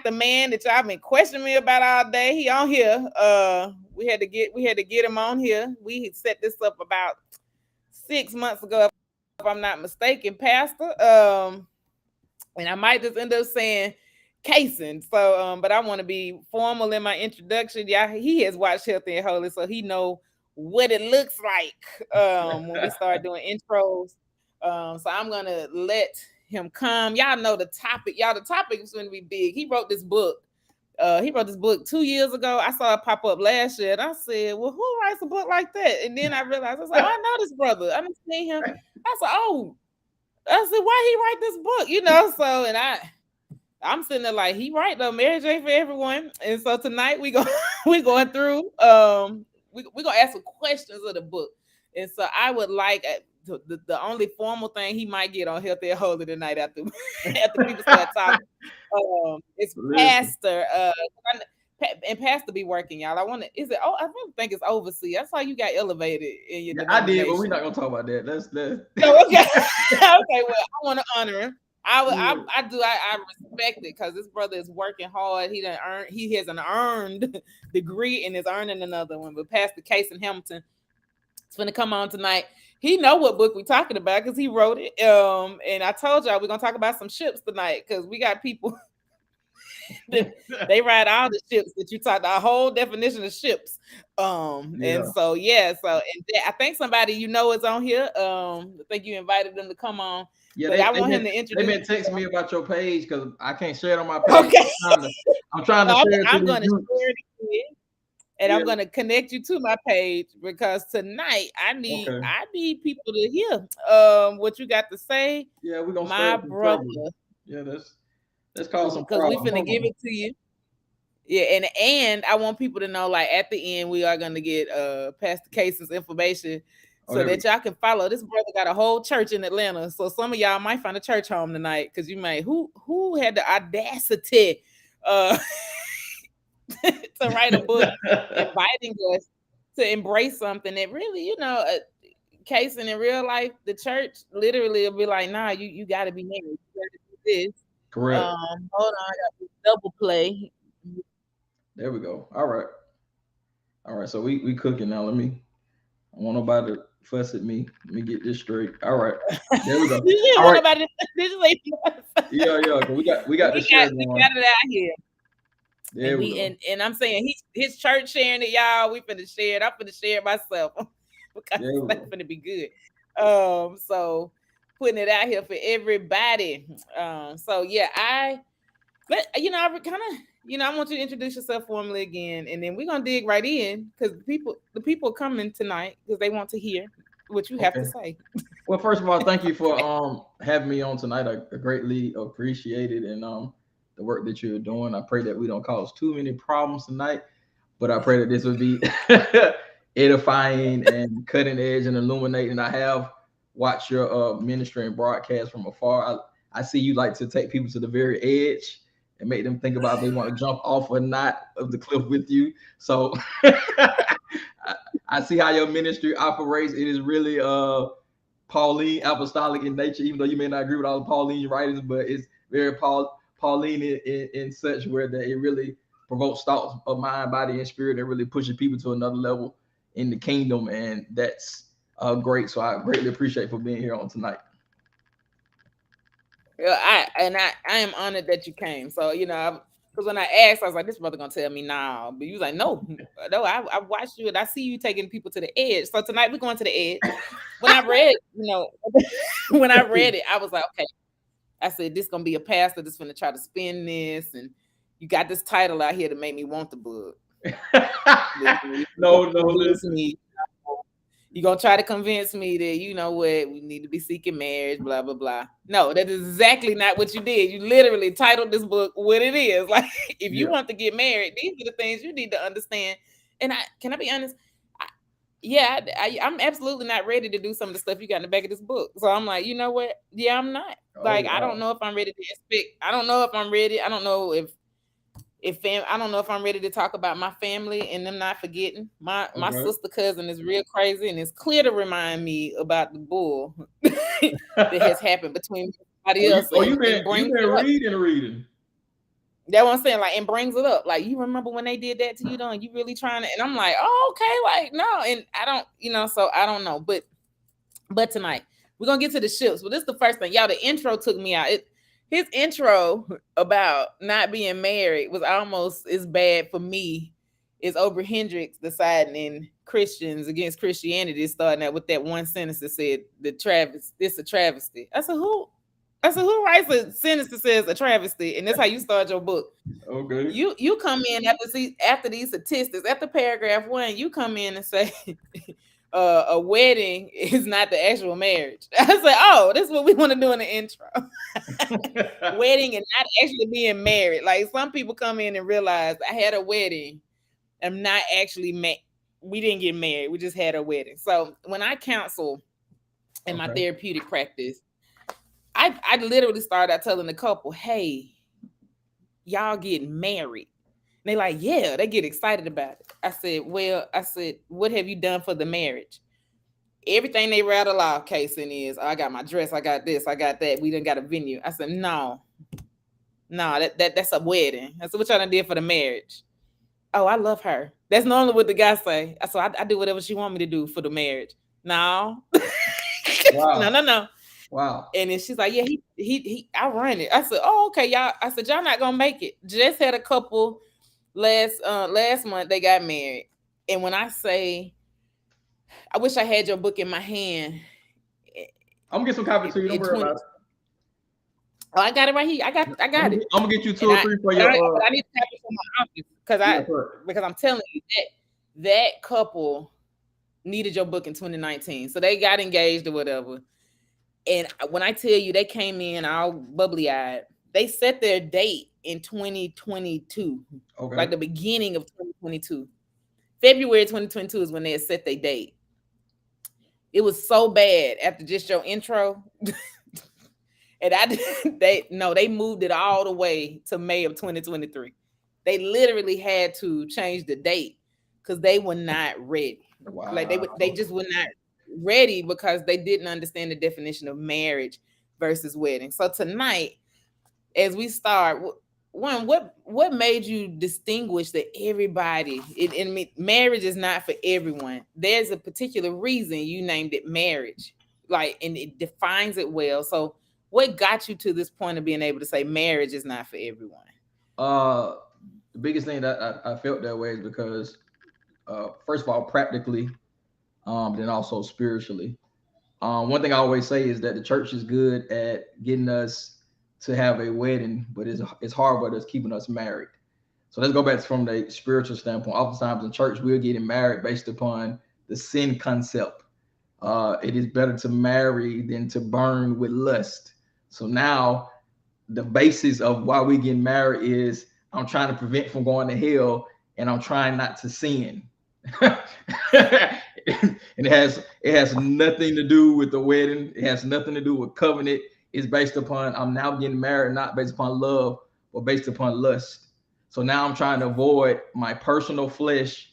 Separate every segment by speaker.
Speaker 1: got the man that y'all been questioning me about all day. He on here. We had to get him on here. We set this up about 6 months ago, if I'm not mistaken, Pastor. And I might just end up saying Kasin. So, but I want to be formal in my introduction. Yeah, he has watched Healthy and Holy, so he know what it looks like when we start doing intros. So I'm gonna let him come. Y'all know the topic. Y'all, the topic is going to be big. He wrote this book. He wrote this book 2 years ago. I saw it pop up last year, and I said, "Well, who writes a book like that?" And then I realized, I was like, "I know this brother. I didn't see him." I said, "Oh," I said, "Why he write this book?" You know. So, and I'm sitting there like, he right though. Mary J for everyone. And so tonight we going through. We gonna ask some questions of the book. And so I would like the only formal thing he might get on Healthy and Holy tonight after people start talking. It's Pastor. And Pastor be working, y'all. I really think it's overseas. That's how you got elevated in your
Speaker 2: I did, but we're not gonna talk about that. Let's
Speaker 1: no, okay. Okay, well, I want to honor him. I respect it because this brother is working hard. He has an earned degree and is earning another one. But Pastor Kasin Hamilton is going to come on tonight. He know what book we're talking about because he wrote it. And I told y'all we're gonna talk about some ships tonight because we got people that they ride all the ships that you talked. A whole definition of ships. And so I think somebody is on here. I think you invited them to come on.
Speaker 2: Yeah,
Speaker 1: but I want him to introduce.
Speaker 2: They've been texting me about your page because I can't share it on my page. Okay. I'm trying to share it.
Speaker 1: I'm going to share it again, and I'm going to connect you to my page because tonight I need people to hear what you got to say.
Speaker 2: Yeah, we're gonna
Speaker 1: my brother.
Speaker 2: Yeah, let's call some
Speaker 1: because we finna give it to you. Yeah, and I want people to know, like at the end, we are gonna get Pastor Kasin's information. So that y'all can follow. This brother got a whole church in Atlanta. So some of y'all might find a church home tonight because you might who had the audacity to write a book inviting us to embrace something that really, Kasin in real life, the church literally will be like, nah, you gotta be married. You gotta do this.
Speaker 2: Correct.
Speaker 1: Hold on, I got this double play.
Speaker 2: There we go. All right. So we cooking now. I want nobody to fuss at me. Let me get this straight. All right. There we go.
Speaker 1: All right.
Speaker 2: Yeah. We got
Speaker 1: it out here. And I'm saying his church sharing it, y'all. We finna share it. I'm finna share it myself because it's finna be good. So putting it out here for everybody. So yeah, I want you to introduce yourself formally again, and then we're gonna dig right in because the people are coming tonight because they want to hear what you have to say.
Speaker 2: Well, first of all, thank you for having me on tonight. I greatly appreciate it, and the work that you're doing. I pray that we don't cause too many problems tonight, but I pray that this will be edifying and cutting edge and illuminating. I have watched your ministry and broadcast from afar. I see you like to take people to the very edge and make them think about if they want to jump off or not of the cliff with you. So I see how your ministry operates. It is really Pauline apostolic in nature, even though you may not agree with all the Pauline writings, but it's very Pauline in such where that it really provokes thoughts of mind, body, and spirit, and really pushes people to another level in the kingdom. And that's great. So I greatly appreciate for being here on tonight.
Speaker 1: I am honored that you came. So because when I asked, I was like, "This brother gonna tell me now," but you was like, "No, I watched you and I see you taking people to the edge." So tonight we're going to the edge. When I read, when I read it, I was like, "Okay." I said, "This gonna be a pastor that's gonna try to spin this, and you got this title out here to make me want the book."
Speaker 2: No, listen.
Speaker 1: You're going to try to convince me that, we need to be seeking marriage, blah, blah, blah. No, that is exactly not what you did. You literally titled this book what it is. Like, if you want to get married, these are the things you need to understand. And can I be honest? I'm absolutely not ready to do some of the stuff you got in the back of this book. So I'm like, you know what? Yeah, I'm not. I don't know if I'm ready to expect. I don't know if I'm ready. I don't know if I don't know if I'm ready to talk about my family and them not forgetting. My sister cousin is real crazy, and it's clear to remind me about the bull that has happened between somebody else.
Speaker 2: You've been reading.
Speaker 1: That what I'm saying, like, and brings it up. Like, you remember when they did that to you, though, and you really trying to, and I'm like, oh, okay, like, no, and I don't, so I don't know. But tonight we're gonna get to the ships. But this is the first thing, y'all. The intro took me out. His intro about not being married was almost as bad for me as Oprah Hendricks deciding in Christians against Christianity, starting out with that one sentence that said it's a travesty. I said, who? I said, who writes a sentence that says a travesty? And that's how you start your book.
Speaker 2: Okay.
Speaker 1: You come in after these statistics, after paragraph 1, you come in and say a wedding is not the actual marriage. I said, oh, this is what we want to do in the intro. Wedding and not actually being married. Like, some people come in and realize I had a wedding. I'm not actually we didn't get married. We just had a wedding. So when I counsel in my therapeutic practice, I literally started out telling the couple, hey, y'all getting married. And they like, yeah, they get excited about it. I said, what have you done for the marriage? Everything they rattle off, Kasin, is, oh, I got my dress, I got this, I got that. We done got a venue. I said, no, that's a wedding. I said, what y'all done did for the marriage? Oh, I love her. That's normally what the guy say. I said, I do whatever she want me to do for the marriage. No.
Speaker 2: Wow.
Speaker 1: No.
Speaker 2: Wow.
Speaker 1: And then she's like, yeah, he I run it. I said, oh, okay, y'all. I said, y'all not gonna make it. Just had a couple last month, they got married. And when I say, I wish I had your book in my hand.
Speaker 2: I'm gonna get some copies to you. Don't worry about it.
Speaker 1: Oh, I got it right here. I got it.
Speaker 2: I'm gonna get you 2 or 3 for your.
Speaker 1: I need to have it for my office because I'm telling you that couple needed your book in 2019, so they got engaged or whatever. And when I tell you, they came in all bubbly eyed. They set their date in 2022, like the beginning of 2022. February 2022 is when they had set their date. It was so bad after just your intro. And they moved it all the way to May of 2023. They literally had to change the date because they were not ready. Wow. Like they just were not ready because they didn't understand the definition of marriage versus wedding. So tonight, as we start, what made you distinguish that everybody? Marriage is not for everyone. There's a particular reason you named it marriage, like, and it defines it well. So, what got you to this point of being able to say marriage is not for everyone?
Speaker 2: The biggest thing that I felt that way is because, first of all, practically, then also spiritually. One thing I always say is that the church is good at getting us to have a wedding, but it's hard with us keeping us married. So let's go back from the spiritual standpoint. Oftentimes in church, we're getting married based upon the sin concept. It is better to marry than to burn with lust. So now the basis of why we get married is I'm trying to prevent from going to hell and I'm trying not to sin. And it has nothing to do with the wedding. It has nothing to do with covenant. It's based upon I'm now getting married, not based upon love, but based upon lust. So now I'm trying to avoid my personal flesh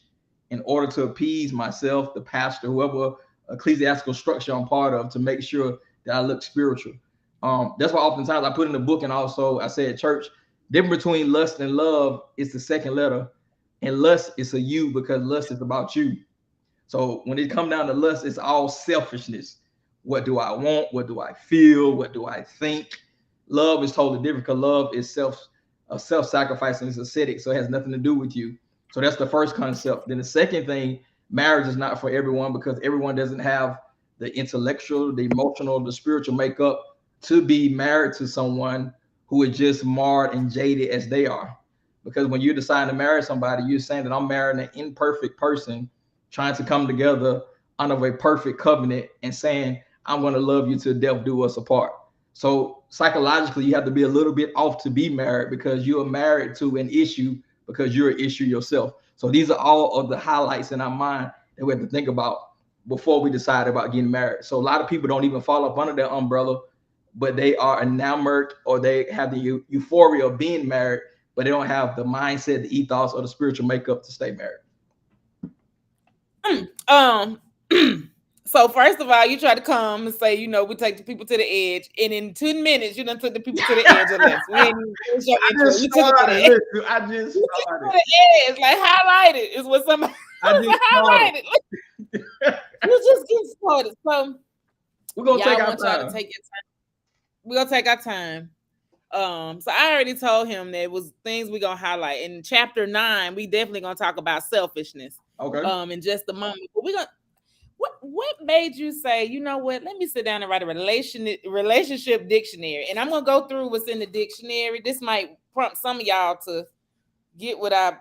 Speaker 2: in order to appease myself, the pastor, whoever ecclesiastical structure I'm part of, to make sure that I look spiritual. That's why oftentimes I put in the book, and also I say at church, difference between lust and love is the second letter, and lust is a you because lust is about you. So when it comes down to lust, it's all selfishness. What do I want? What do I feel? What do I think? Love is totally different because love is self-sacrificing, it's ascetic, so it has nothing to do with you. So that's the first concept. Then the second thing, marriage is not for everyone because everyone doesn't have the intellectual, the emotional, the spiritual makeup to be married to someone who is just marred and jaded as they are. Because when you decide to marry somebody, you're saying that I'm marrying an imperfect person trying to come together under a perfect covenant and saying, I'm going to love you till death do us apart. So psychologically, you have to be a little bit off to be married because you are married to an issue because you're an issue yourself. So these are all of the highlights in our mind that we have to think about before we decide about getting married. So a lot of people don't even fall up under that umbrella, but they are enamored or they have the euphoria of being married, but they don't have the mindset, the ethos, or the spiritual makeup to stay married.
Speaker 1: So first of all, you try to come and say, we take the people to the edge, and in 2 minutes, you done took the people to the edge of this. We ain't even finished your
Speaker 2: I
Speaker 1: intro.
Speaker 2: just
Speaker 1: You took it to the
Speaker 2: started.
Speaker 1: edge.
Speaker 2: Listen, I just
Speaker 1: You took it
Speaker 2: started.
Speaker 1: to the edge. Like highlighted is what somebody
Speaker 2: I just started.
Speaker 1: highlighted. You just get started. So
Speaker 2: We're gonna
Speaker 1: y'all
Speaker 2: take our
Speaker 1: want y'all to
Speaker 2: time.
Speaker 1: take your time. We're gonna take our time. So I already told him that it was things we're gonna highlight. In chapter 9, we definitely gonna talk about selfishness.
Speaker 2: Okay.
Speaker 1: In just a moment. But we're gonna what made you say, you know what? Let me sit down and write a relationship dictionary, and I'm gonna go through what's in the dictionary. This might prompt some of y'all to get with our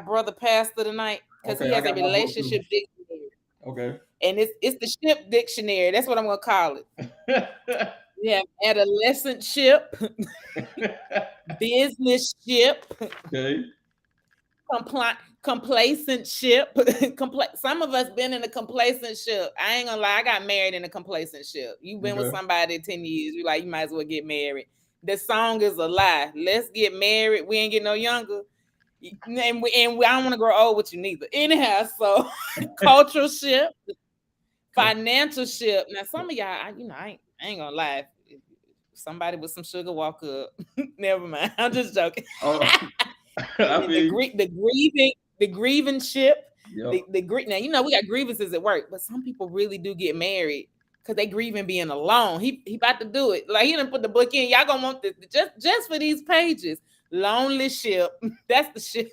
Speaker 1: brother pastor tonight because he
Speaker 2: Okay. I
Speaker 1: has a
Speaker 2: got my book too.
Speaker 1: relationship dictionary,
Speaker 2: Okay.
Speaker 1: and it's the ship dictionary. That's what I'm gonna call it. We have adolescent ship, business ship,
Speaker 2: Okay.
Speaker 1: complacent ship. Some of us been in a complacent ship. I ain't gonna lie, I got married in a complacent ship. You've been with
Speaker 2: Okay.
Speaker 1: somebody 10 years, you might as well get married. The song is a lie. Let's get married. We ain't get no younger. And I don't want to grow old with you neither. Anyhow, so cultural ship, financial ship. Now, some of y'all, I ain't gonna lie. If somebody with some sugar walk up, never mind. I'm just joking.
Speaker 2: Oh, I mean,
Speaker 1: The grieving ship.
Speaker 2: yep.
Speaker 1: Now we got grievances at work, but some people really do get married because they grieving being alone. He about to do it. Like he didn't put the book in. Y'all gonna want this just for these pages. Lonely ship. That's the ship.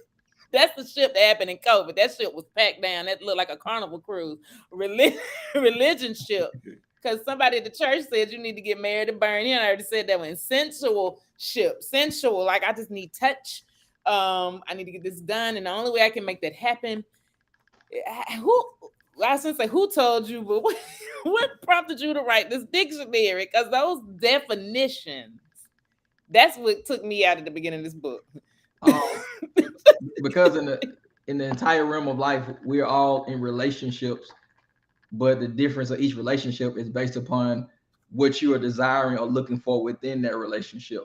Speaker 1: That's the ship that happened in COVID. That ship was packed down. That looked like a carnival cruise. Religion ship. Because somebody at the church said you need to get married and burn. He already said that one. Sensual ship. Sensual. Like I just need touch. I need to get this done. And the only way I can make that happen. I was gonna say who told you, but what prompted you to write this dictionary? Because those definitions, that's what took me out at the beginning of this book.
Speaker 2: Because in the entire realm of life, we're all in relationships, but the difference of each relationship is based upon what you are desiring or looking for within that relationship.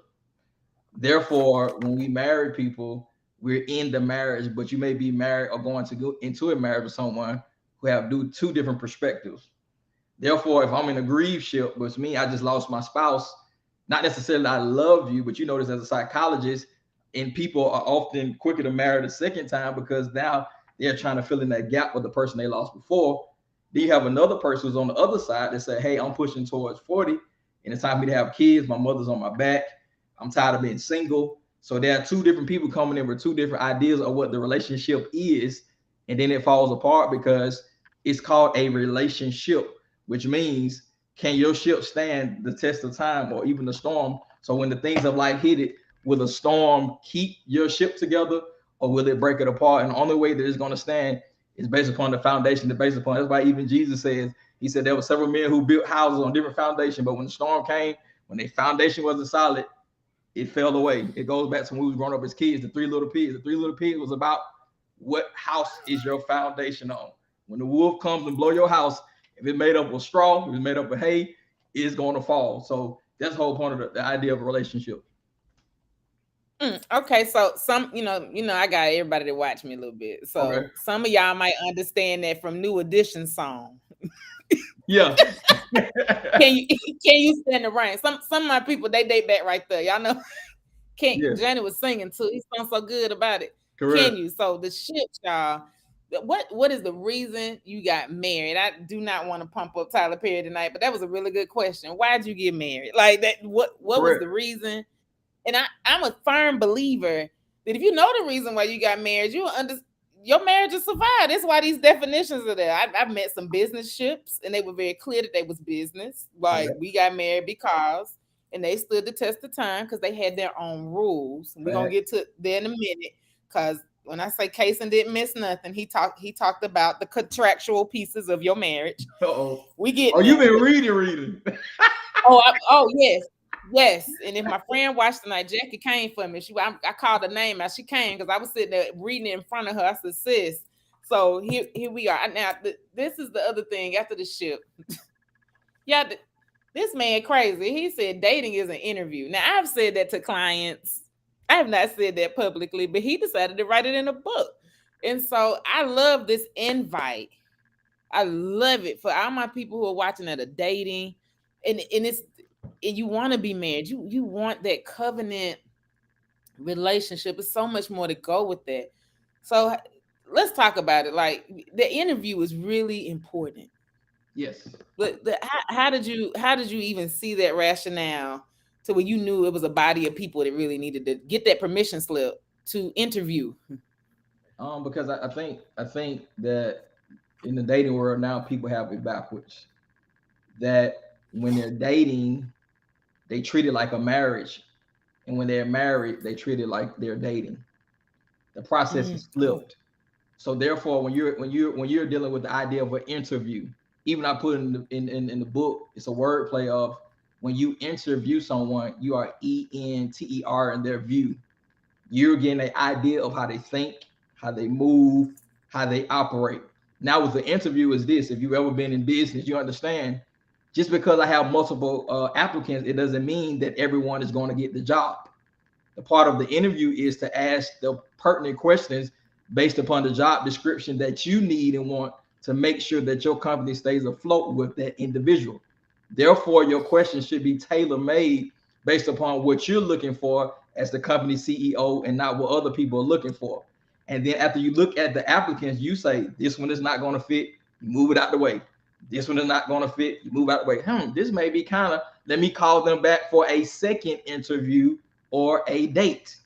Speaker 2: Therefore, when we marry people, we're in the marriage, but you may be married or going to go into a marriage with someone who have two different perspectives. Therefore, if I'm in a grief ship, which means I just lost my spouse, not necessarily I love you, but you notice as a psychologist, and people are often quicker to marry the second time because now they're trying to fill in that gap with the person they lost before. Then you have another person who's on the other side that say, hey, I'm pushing towards 40 and it's time for me to have kids. My mother's on my back. I'm tired of being single. So there are two different people coming in with two different ideas of what the relationship is. And then it falls apart because it's called a relationship, which means can your ship stand the test of time or even the storm? So when the things of life hit it, will the storm keep your ship together or will it break it apart? And the only way that it's going to stand is based upon the foundation. That's based upon. That's why even Jesus says, he said there were several men who built houses on different foundations, but when the storm came, when their foundation wasn't solid, it fell away. It goes back to when we was growing up as kids, the Three Little Pigs. The Three Little Pigs was about what house is your foundation on. When the wolf comes and blow your house, if it's made up of straw, if it's made up of hay, it's going to fall. So that's the whole point of the idea of a relationship.
Speaker 1: Okay, so I got everybody to watch me a little bit.
Speaker 2: Okay.
Speaker 1: So some of y'all might understand that from New Edition song.
Speaker 2: Yeah.
Speaker 1: Can you stand the rain? Some of my people they date back right there. Y'all know.
Speaker 2: Yes.
Speaker 1: Johnny was singing too. He sounds so good about it.
Speaker 2: Correct.
Speaker 1: Can you? So the ship, y'all. What is the reason you got married? I do not want to pump up Tyler Perry tonight, but that was a really good question. Why'd you get married? Like that? What was
Speaker 2: Correct.
Speaker 1: the reason? And I'm a firm believer that if you know the reason why you got married, your marriage will survive. That's why these definitions are there. I've met some business ships, and they were very clear that they was business. Like
Speaker 2: Okay.
Speaker 1: we got married because, and they stood the test of time because they had their own rules. We're gonna get to there in a minute because when I say Kasin didn't miss nothing, he talked about the contractual pieces of your marriage.
Speaker 2: Uh-oh.
Speaker 1: We get
Speaker 2: Oh, you've been reading.
Speaker 1: oh yes. Yes, and if my friend watched tonight, Jackie came for me. I called her name out. She came because I was sitting there reading it in front of her. I said, "Sis." So here we are. Now, this is the other thing after the ship. Yeah, this man crazy. He said dating is an interview. Now I've said that to clients. I have not said that publicly, but he decided to write it in a book. And so I love this invite I love it for all my people who are watching that are dating, and it's and you want to be married. You want that covenant relationship. It's so much more to go with that. So let's talk about it. Like the interview is really important.
Speaker 2: Yes.
Speaker 1: But how did you even see that rationale to where you knew it was a body of people that really needed to get that permission slip to interview?
Speaker 2: Because I think that in the dating world now, people have it backwards. That when they're dating, they treat it like a marriage, and when they're married, they treat it like they're dating. The process is
Speaker 1: Oh,
Speaker 2: flipped. So therefore, when you're dealing with the idea of an interview, even I put in the book, it's a wordplay of when you interview someone, you are enter in their view. You're getting an idea of how they think, how they move, how they operate. Now, with the interview, is this: if you've ever been in business, you understand. Just because I have multiple applicants, it doesn't mean that everyone is going to get the job. The part of the interview is to ask the pertinent questions based upon the job description that you need and want to make sure that your company stays afloat with that individual. Therefore, your questions should be tailor made based upon what you're looking for as the company CEO and not what other people are looking for. And then after you look at the applicants, you say, this one is not going to fit, you move it out the way. This one is not going to fit, you move out the way. This may be kind of, let me call them back for a second interview or a date,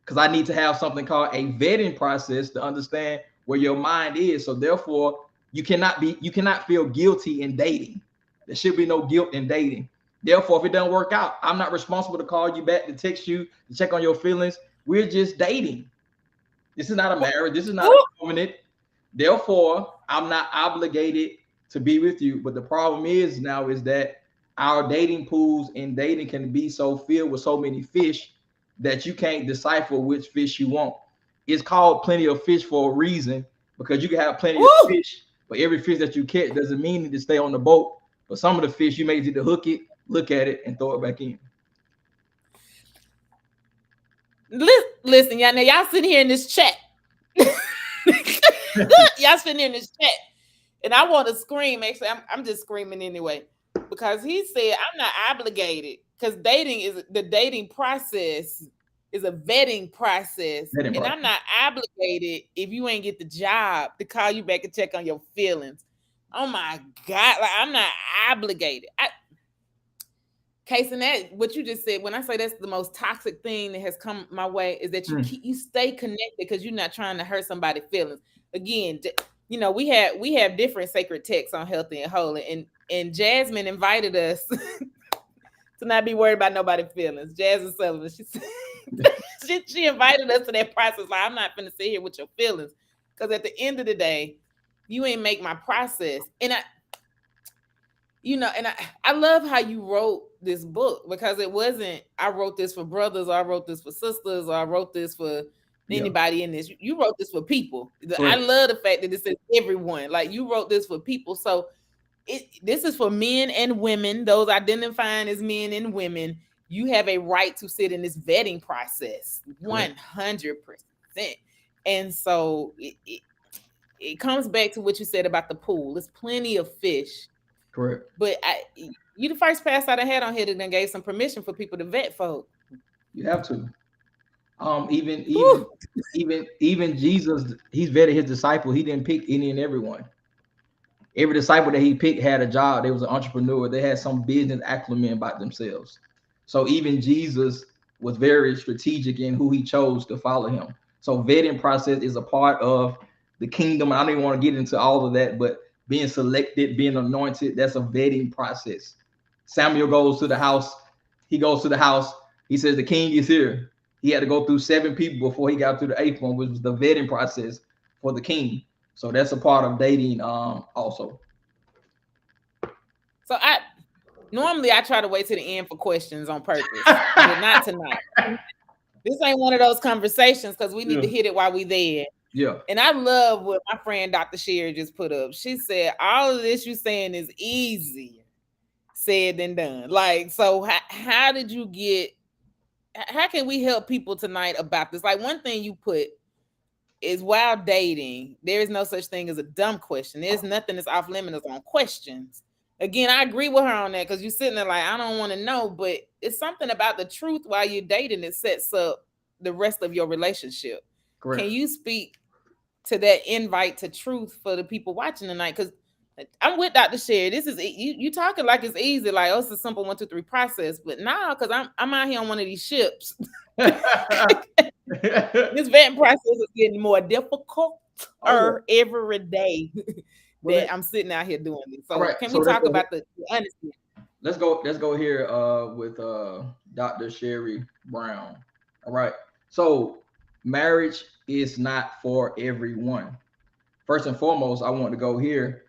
Speaker 2: because I need to have something called a vetting process to understand where your mind is. So therefore, you cannot feel guilty in dating. There should be no guilt in dating. Therefore, if it doesn't work out, I'm not responsible to call you back, to text you, to check on your feelings. We're just dating. This is not a marriage. This is not a
Speaker 1: ooh,
Speaker 2: covenant. Therefore, I'm not obligated to be with you. But the problem is now is that our dating pools and dating can be so filled with so many fish that you can't decipher which fish you want. It's called plenty of fish for a reason, because you can have plenty of
Speaker 1: ooh.
Speaker 2: fish, but every fish that you catch doesn't mean to stay on the boat. But some of the fish you may need to hook it, look at it, and throw it back in.
Speaker 1: Listen, y'all. Now y'all sitting here in this chat. Y'all sitting here in this chat, and I want to scream. Actually, I'm just screaming anyway because he said I'm not obligated because dating is the dating process is a vetting process,
Speaker 2: Vetting
Speaker 1: and I'm
Speaker 2: process.
Speaker 1: not obligated if you ain't get the job to call you back and check on your feelings. Oh my God, like I'm not obligated. Kasin, that what you just said, when I say that's the most toxic thing that has come my way, is that
Speaker 2: Mm.
Speaker 1: you stay connected because you're not trying to hurt somebody's feelings. Again, we have different sacred texts on healthy and holy, and Jasmine invited us to not be worried about nobody's feelings. Jasmine Sullivan, she said, she invited us to that process. Like I'm not gonna sit here with your feelings, because at the end of the day, you ain't make my process, and I love how you wrote this book, because it wasn't I wrote this for brothers, or I wrote this for sisters, or I wrote this for
Speaker 2: Yeah,
Speaker 1: anybody in this. You wrote this for people. I
Speaker 2: correct,
Speaker 1: love the fact that this is everyone. Like you wrote this for people. So this is for men and women, those identifying as men and women. You have a right to sit in this vetting process
Speaker 2: correct,
Speaker 1: 100%. And so it comes back to what you said about the pool. There's plenty of fish,
Speaker 2: correct.
Speaker 1: but you the first pass I done had on here that done gave some permission for people to vet folk.
Speaker 2: You have to. Even even
Speaker 1: Whew.
Speaker 2: even even Jesus, he's vetted his disciple. He didn't pick any and everyone. Every disciple that he picked had a job. They was an entrepreneur. They had some business acumen about themselves. So even Jesus was very strategic in who he chose to follow him. So vetting process is a part of the kingdom. I don't even want to get into all of that, but being selected, being anointed, that's a vetting process. Samuel goes to the house. He goes to the house. He says, the king is here. He had to go through 7 people before he got to the 8th one, which was the vetting process for the king. So that's a part of dating also.
Speaker 1: So normally I try to wait to the end for questions on purpose, but not tonight. This ain't one of those conversations because we need
Speaker 2: Yeah.
Speaker 1: to hit it while we there.
Speaker 2: Yeah.
Speaker 1: And I love what my friend Dr. Sherry just put up. She said, all of this you saying is easier said than done. Like, so how did you get, how can we help people tonight about this? Like one thing you put, is while dating, there is no such thing as a dumb question. There's nothing that's off limits on questions. Again, I agree with her on that because you're sitting there like, I don't want to know, but it's something about the truth while you're dating that sets up the rest of your relationship. Can
Speaker 2: Correct.
Speaker 1: you speak to that invite to truth for the people watching tonight? Because I'm with Dr. Sherry. This is you talking like it's easy, like oh, it's a simple 1, 2, 3 process. But now, because I'm out here on one of these ships, this vetting process is getting more difficult
Speaker 2: Oh yeah.
Speaker 1: every day
Speaker 2: Well,
Speaker 1: that I'm sitting out here doing this.
Speaker 2: all
Speaker 1: So
Speaker 2: right.
Speaker 1: can
Speaker 2: So
Speaker 1: we talk about the honesty?
Speaker 2: let's go here with Dr. Sherry Brown. All right. So marriage is not for everyone. First and foremost, I want to go here.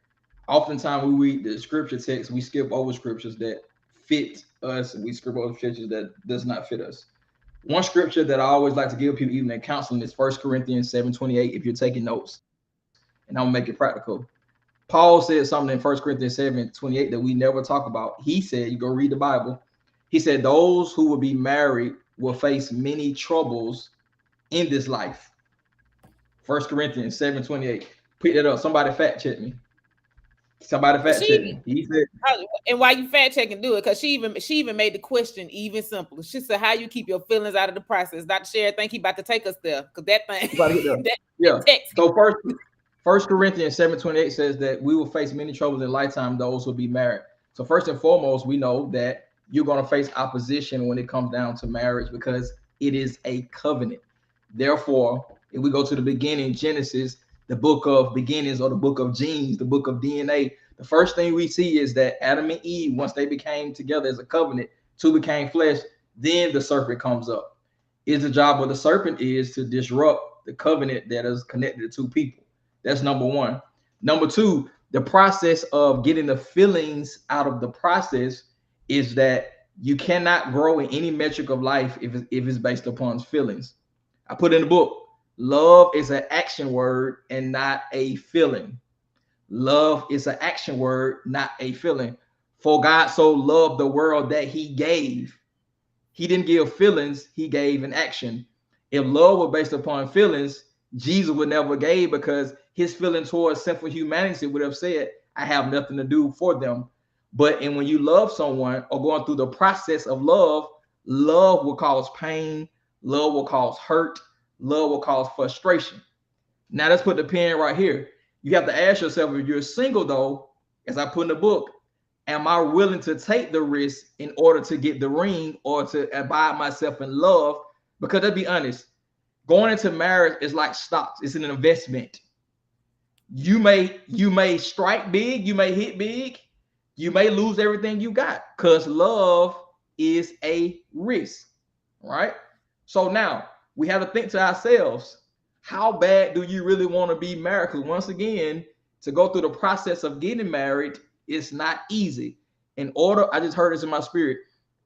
Speaker 2: Oftentimes we read the scripture text, we skip over scriptures that fit us, and we skip over scriptures that does not fit us. One scripture that I always like to give people, even in counseling, is 1 Corinthians 7:28. If you're taking notes, and I'm gonna make it practical. Paul said something in 1 Corinthians 7:28 that we never talk about. He said, you go read the Bible. He said, those who will be married will face many troubles in this life. 1 Corinthians 7:28. Pick that up. Somebody fact check me. Somebody fact check
Speaker 1: She
Speaker 2: me. He said,
Speaker 1: and why you fact checking do it? Because she even made the question even simpler. She said, "How you keep your feelings out of the process?" Dr. Sherry, think he about to take us there because that thing
Speaker 2: you got to get there.
Speaker 1: that
Speaker 2: Yeah.
Speaker 1: text.
Speaker 2: So First Corinthians 7:28 says that we will face many troubles in lifetime, those who will be married. So first and foremost, we know that you're going to face opposition when it comes down to marriage because it is a covenant. Therefore, if we go to the beginning, Genesis, the book of beginnings or the book of genes, the book of DNA, the first thing we see is that Adam and Eve, once they became together as a covenant, two became flesh, then the serpent comes up. Is the job of the serpent is to disrupt the covenant that is connected to two people. That's number one. Number two, the process of getting the feelings out of the process is that you cannot grow in any metric of life if it's based upon feelings. I put in the book, love is an action word and not a feeling. Love is an action word, not a feeling. For God so loved the world that he gave. He didn't give feelings, he gave an action. If love were based upon feelings, Jesus would never gave because his feeling towards sinful humanity would have said, I have nothing to do for them. But and when you love someone or going through the process of love, love will cause pain, love will cause hurt, love will cause frustration. Now let's put the pen right here. You have to ask yourself if you're single though, as I put in the book, am I willing to take the risk in order to get the ring or to abide myself in love? Because let's be honest, going into marriage is like stocks. It's an investment. You may strike big, you may hit big, you may lose everything you got because love is a risk, right? So now we have to think to ourselves, how bad do you really want to be married? Because once again, to go through the process of getting married, it's not easy. In order, I just heard this in my spirit.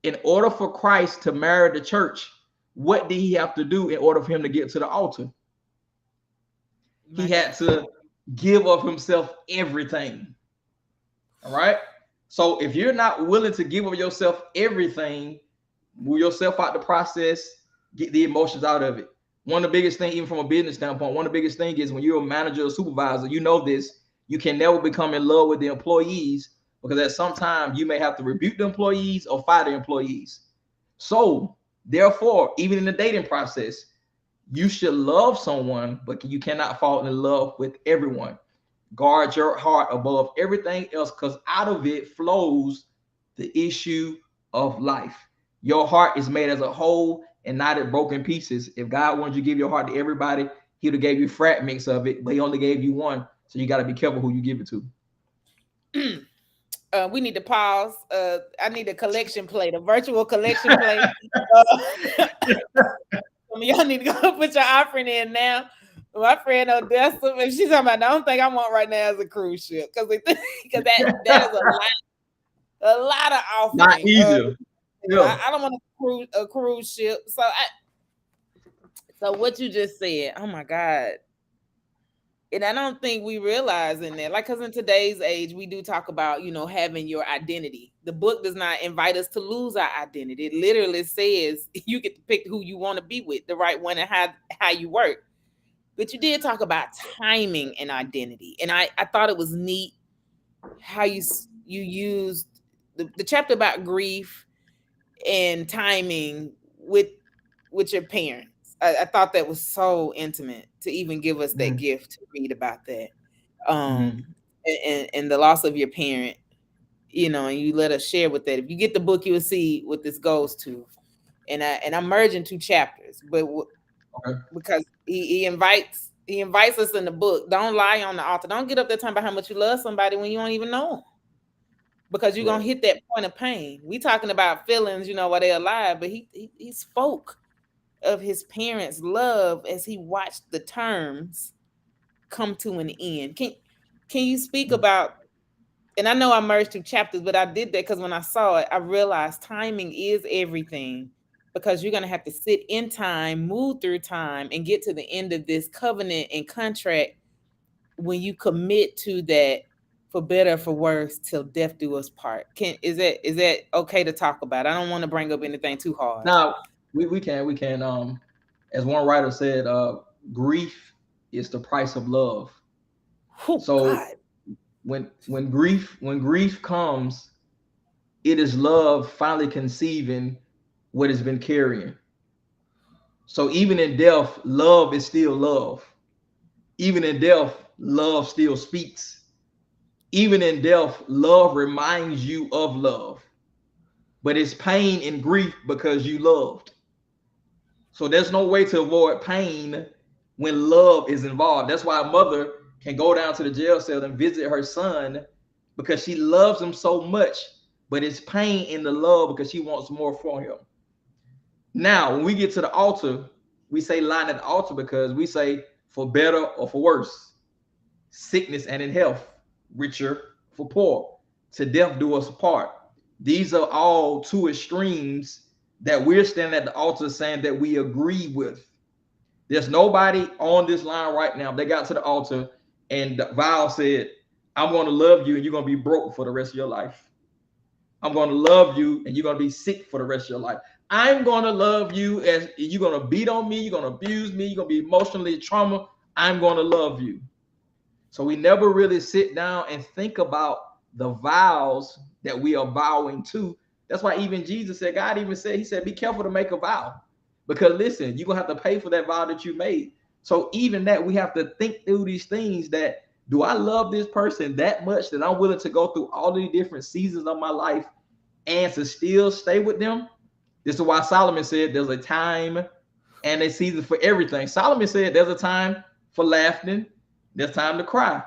Speaker 2: In order for Christ to marry the church, what did he have to do in order for him to get to the altar? He had to give of himself everything. All right. So if you're not willing to give of yourself everything, move yourself out the process, get the emotions out of it. One of the biggest things, even from a business standpoint, one of the biggest things is when you're a manager or supervisor, you know this, you can never become in love with the employees because at some time you may have to rebuke the employees or fire the employees. So therefore, even in the dating process, you should love someone, but you cannot fall in love with everyone. Guard your heart above everything else because out of it flows the issue of life. Your heart is made as a whole and not in broken pieces. If God wanted you to give your heart to everybody, he would have gave you fragments of it, but he only gave you one. So you got to be careful who you give it
Speaker 1: to. We need to pause. I need a collection plate, a virtual collection plate. Some of y'all need to go put your offering in now. My friend Odessa, and she's talking about the only thing I want right now is a cruise ship because that is a lot of offering.
Speaker 2: Not easy.
Speaker 1: I don't want a cruise ship. So what you just said, oh my God. And I don't think we realize in that, like, because in today's age, we do talk about, having your identity. The book does not invite us to lose our identity. It literally says you get to pick who you want to be with, the right one, and how you work. But you did talk about timing and identity, and I thought it was neat how you used the chapter about grief and timing with your parents. I thought that was so intimate to even give us that
Speaker 2: Mm-hmm.
Speaker 1: gift to read about that.
Speaker 2: Mm-hmm.
Speaker 1: Um, and the loss of your parent, and you let us share with that. If you get the book, you will see what this goes to. And I'm merging two chapters, but
Speaker 2: Okay.
Speaker 1: because he invites us in the book. Don't lie on the altar. Don't get up there talking about how much you love somebody when you don't even know them, because you're gonna
Speaker 2: Correct.
Speaker 1: hit that point of pain. We talking about feelings, while they're alive, but he spoke of his parents' love as he watched the terms come to an end. Can you speak about? And I know I merged two chapters, but I did that because when I saw it, I realized timing is everything. Because you're gonna have to sit in time, move through time, and get to the end of this covenant and contract when you commit to that, for better or for worse, till death do us part. Is that okay to talk about? I don't want to bring up anything too hard.
Speaker 2: Now we can as one writer said, grief is the price of love.
Speaker 1: Oh
Speaker 2: So
Speaker 1: God.
Speaker 2: when grief comes, it is love finally conceiving what it's been carrying. So even in death, love is still love. Even in death, love still speaks. Even in death, love reminds you of love. But it's pain and grief because you loved. So there's no way to avoid pain when love is involved. That's why a mother can go down to the jail cell and visit her son because she loves him so much, but it's pain in the love because she wants more for him. Now, when we get to the altar, we say line at the altar because we say for better or for worse, sickness and in health, richer for poor, to death do us apart. These are all two extremes that we're standing at the altar saying that we agree with. There's nobody on this line right now. They got to the altar and Val said, I'm going to love you and you're going to be broke for the rest of your life. I'm going to love you and you're going to be sick for the rest of your life. I'm going to love you as you're going to beat on me, you're going to abuse me, you're going to be emotionally trauma. I'm going to love you. So we never really sit down and think about the vows that we are vowing to. That's why even Jesus said, God even said, he said, be careful to make a vow. Because listen, you're going to have to pay for that vow that you made. So even that, we have to think through these things that, do I love this person that much that I'm willing to go through all the different seasons of my life and to still stay with them? This is why Solomon said there's a time and a season for everything. Solomon said there's a time for laughing, there's time to cry,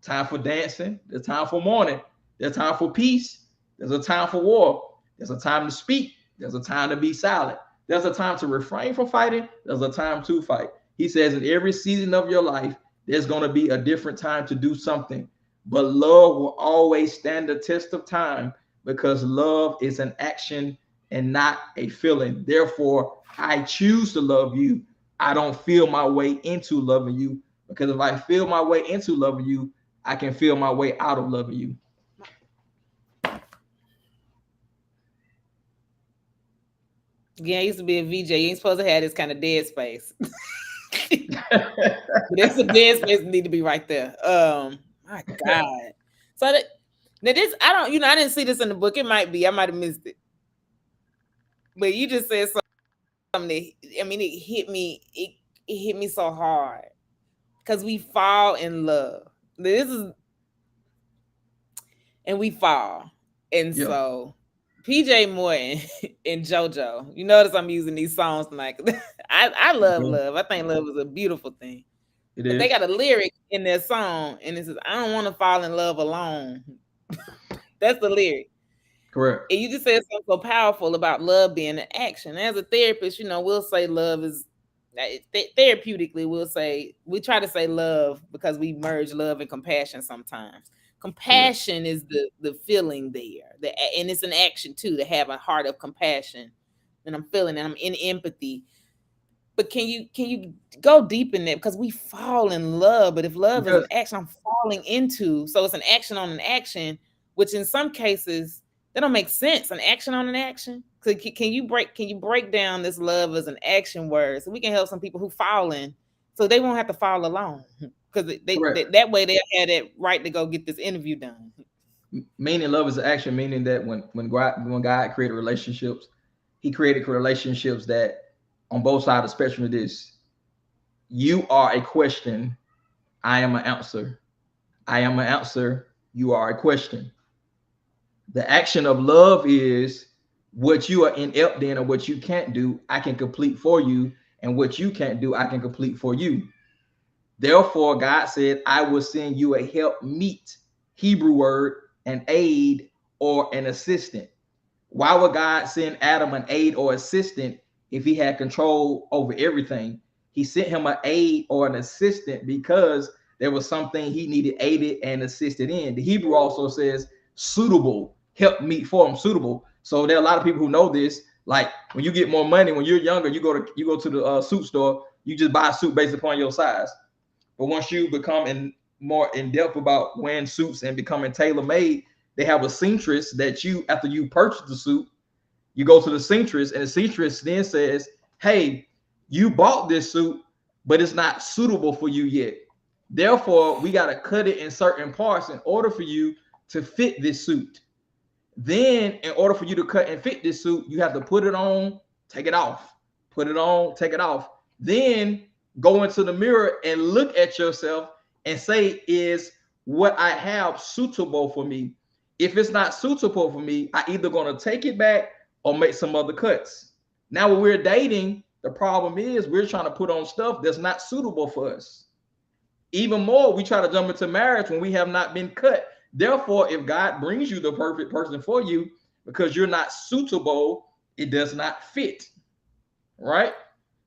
Speaker 2: time for dancing, there's time for mourning, there's time for peace, there's a time for war, there's a time to speak, there's a time to be silent, there's a time to refrain from fighting, there's a time to fight. He says in every season of your life, there's going to be a different time to do something. But love will always stand the test of time because love is an action and not a feeling. Therefore, I choose to love you. I don't feel my way into loving you because if I feel my way into loving you, I can feel my way out of loving you.
Speaker 1: Yeah, I used to be a VJ. You ain't supposed to have this kind of dead space. There's a dead space that need to be right there. My God. So now this, I don't, I didn't see this in the book. It might be, I might have missed it. But you just said something that, I mean, it hit me so hard because we fall in love. This is, and we fall. And
Speaker 2: Yeah.
Speaker 1: so PJ Morton and JoJo, you notice I'm using these songs tonight. I love
Speaker 2: Okay.
Speaker 1: love. I think love is a beautiful thing.
Speaker 2: It
Speaker 1: But they
Speaker 2: is.
Speaker 1: got a lyric in their song, and it says, I don't want to fall in love alone. That's the lyric.
Speaker 2: Correct.
Speaker 1: And you just said something so powerful about love being an action. As a therapist, we'll say love is therapeutically, we try to say love because we merge love and compassion sometimes.
Speaker 2: Correct.
Speaker 1: Compassion is the feeling there, and it's an action too, to have a heart of compassion. And I'm feeling and I'm in empathy. But can you go deep in that? Because we fall in love, but if love is an
Speaker 2: Because
Speaker 1: action, I'm falling into. So it's an action on an action, which in some cases that don't make sense. An action on an action. So can you break down this love as an action word so we can help some people who falling so they won't have to follow along because
Speaker 2: Correct.
Speaker 1: that way they'll have that right to go get this interview done.
Speaker 2: Meaning love is action, meaning that when God created relationships, he created relationships that on both sides of the spectrum of this, you are a question, I am an answer. I am an answer, you are a question. The action of love is what you are inept in or what you can't do, I can complete for you. And what you can't do, I can complete for you. Therefore, God said, I will send you a help meet, Hebrew word, an aid or an assistant. Why would God send Adam an aid or assistant if he had control over everything? He sent him an aid or an assistant because there was something he needed aided and assisted in. The Hebrew also says suitable, help meet for him, suitable. So there are a lot of people who know this. Like when you get more money, when you're younger, you go to the suit store, you just buy a suit based upon your size. But once you become more in depth about wearing suits and becoming tailor made, they have a seamstress that you, after you purchase the suit, you go to the seamstress, and the seamstress then says, "Hey, you bought this suit, but it's not suitable for you yet. Therefore, we got to cut it in certain parts in order for you to fit this suit. Then, in order for you to cut and fit this suit, you have to put it on, take it off, put it on, take it off. Then go into the mirror and look at yourself and say, is what I have suitable for me? If it's not suitable for me, I either going to take it back or make some other cuts. Now, when we're dating, the problem is we're trying to put on stuff that's not suitable for us. Even more, we try to jump into marriage when we have not been cut. Therefore, if God brings you the perfect person for you, because you're not suitable, it does not fit, right?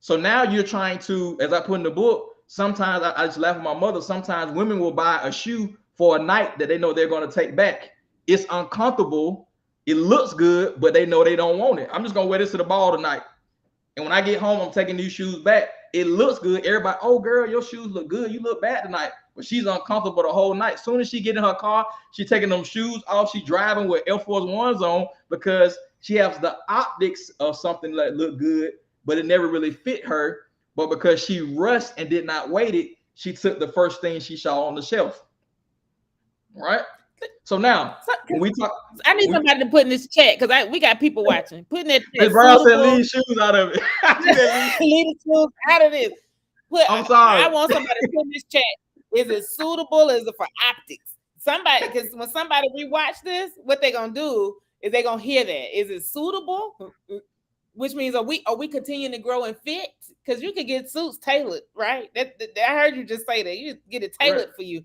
Speaker 2: So now you're trying to, as I put in the book, sometimes I just laugh at my mother. Sometimes women will buy a shoe for a night that they know they're going to take back. It's uncomfortable. It looks good, but they know they don't want it. I'm just going to wear this to the ball tonight. And when I get home, I'm taking these shoes back. It looks good. Everybody, oh girl, your shoes look good. You look bad tonight. But she's uncomfortable the whole night. As soon as she get in her car, she taking them shoes off. She driving with Air Force Ones on because she has the optics of something that look good, but it never really fit her. But because she rushed and did not wait it, she took the first thing she saw on the shelf. Right? So now, when we talk,
Speaker 1: I need somebody to put in this chat because we got people watching. Put in that chat.
Speaker 2: Brown said leave shoes out of it.
Speaker 1: Leave the shoes out of this.
Speaker 2: I'm sorry.
Speaker 1: I want somebody to put in this chat. Is it suitable? Is it for optics? Somebody, because when somebody rewatch this, what they're gonna do is they're gonna hear that. Is it suitable? Which means are we continuing to grow and fit? Because you could get suits tailored, right? I heard you just say that. You get it tailored for you.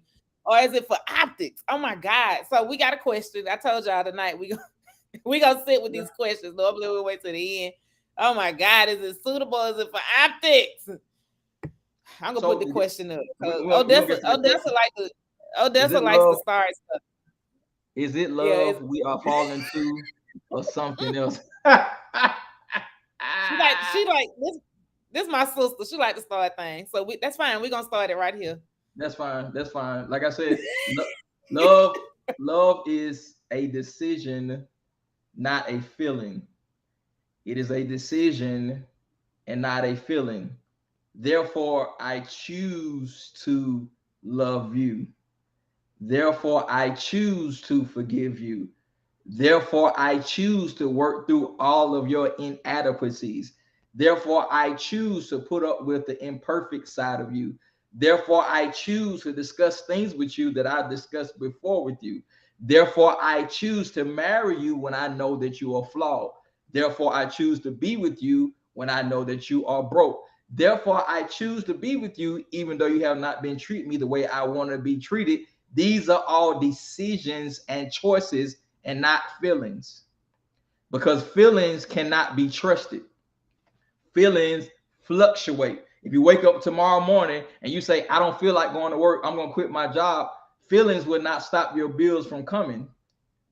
Speaker 1: Or is it for optics? Oh my God. So we got a question. I told y'all tonight we gonna sit with these questions. Normally we'll wait to the end. Oh my God, is it suitable? Is it for optics? I'm gonna put the question up. Odessa likes to start stuff.
Speaker 2: Is it love we are falling to or something else?
Speaker 1: She like this is my sister. She like to start things. So that's fine. We're gonna start it right here.
Speaker 2: That's fine. That's fine. Like I said, love is a decision, not a feeling. It is a decision and not a feeling. Therefore, I choose to love you. Therefore, I choose to forgive you. Therefore, I choose to work through all of your inadequacies. Therefore, I choose to put up with the imperfect side of you. Therefore, I choose to discuss things with you that I discussed before with you. Therefore, I choose to marry you when I know that you are flawed. Therefore, I choose to be with you when I know that you are broke. Therefore, I choose to be with you even though you have not been treating me the way I want to be treated. These are all decisions and choices and not feelings, because feelings cannot be trusted. Feelings fluctuate. If you wake up tomorrow morning and you say, I don't feel like going to work, I'm going to quit my job, feelings will not stop your bills from coming.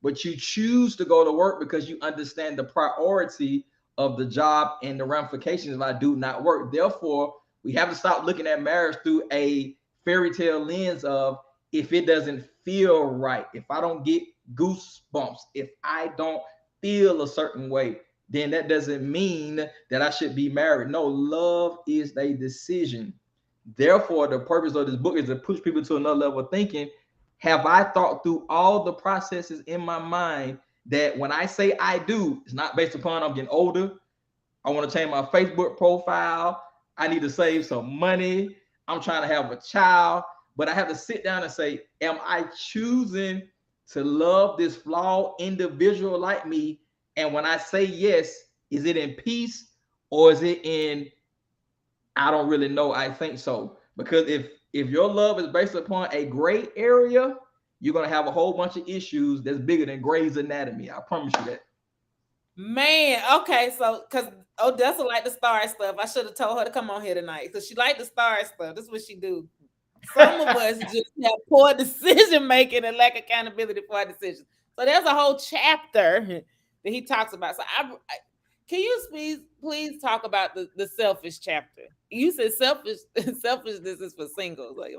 Speaker 2: But you choose to go to work because you understand the priority of the job and the ramifications if I do not work. Therefore, we have to stop looking at marriage through a fairy tale lens of, if it doesn't feel right, if I don't get goosebumps, if I don't feel a certain way, then that doesn't mean that I should be married. No, love is a decision. Therefore, the purpose of this book is to push people to another level of thinking. Have I thought through all the processes in my mind that when I say I do, it's not based upon I'm getting older. I want to change my Facebook profile. I need to save some money. I'm trying to have a child. But I have to sit down and say, am I choosing to love this flawed individual like me? And when I say yes, is it in peace or is it in I don't really know, I think so? Because if your love is based upon a gray area, you're gonna have a whole bunch of issues that's bigger than Grey's Anatomy. I promise you that.
Speaker 1: Man, okay, so because Odessa like the star stuff, I should have told her to come on here tonight because she like the star stuff. This is what she do. Some of us just have poor decision making and lack accountability for our decisions. So there's a whole chapter that he talks about. So can you please talk about the selfish chapter? You said selfishness is for singles. Like,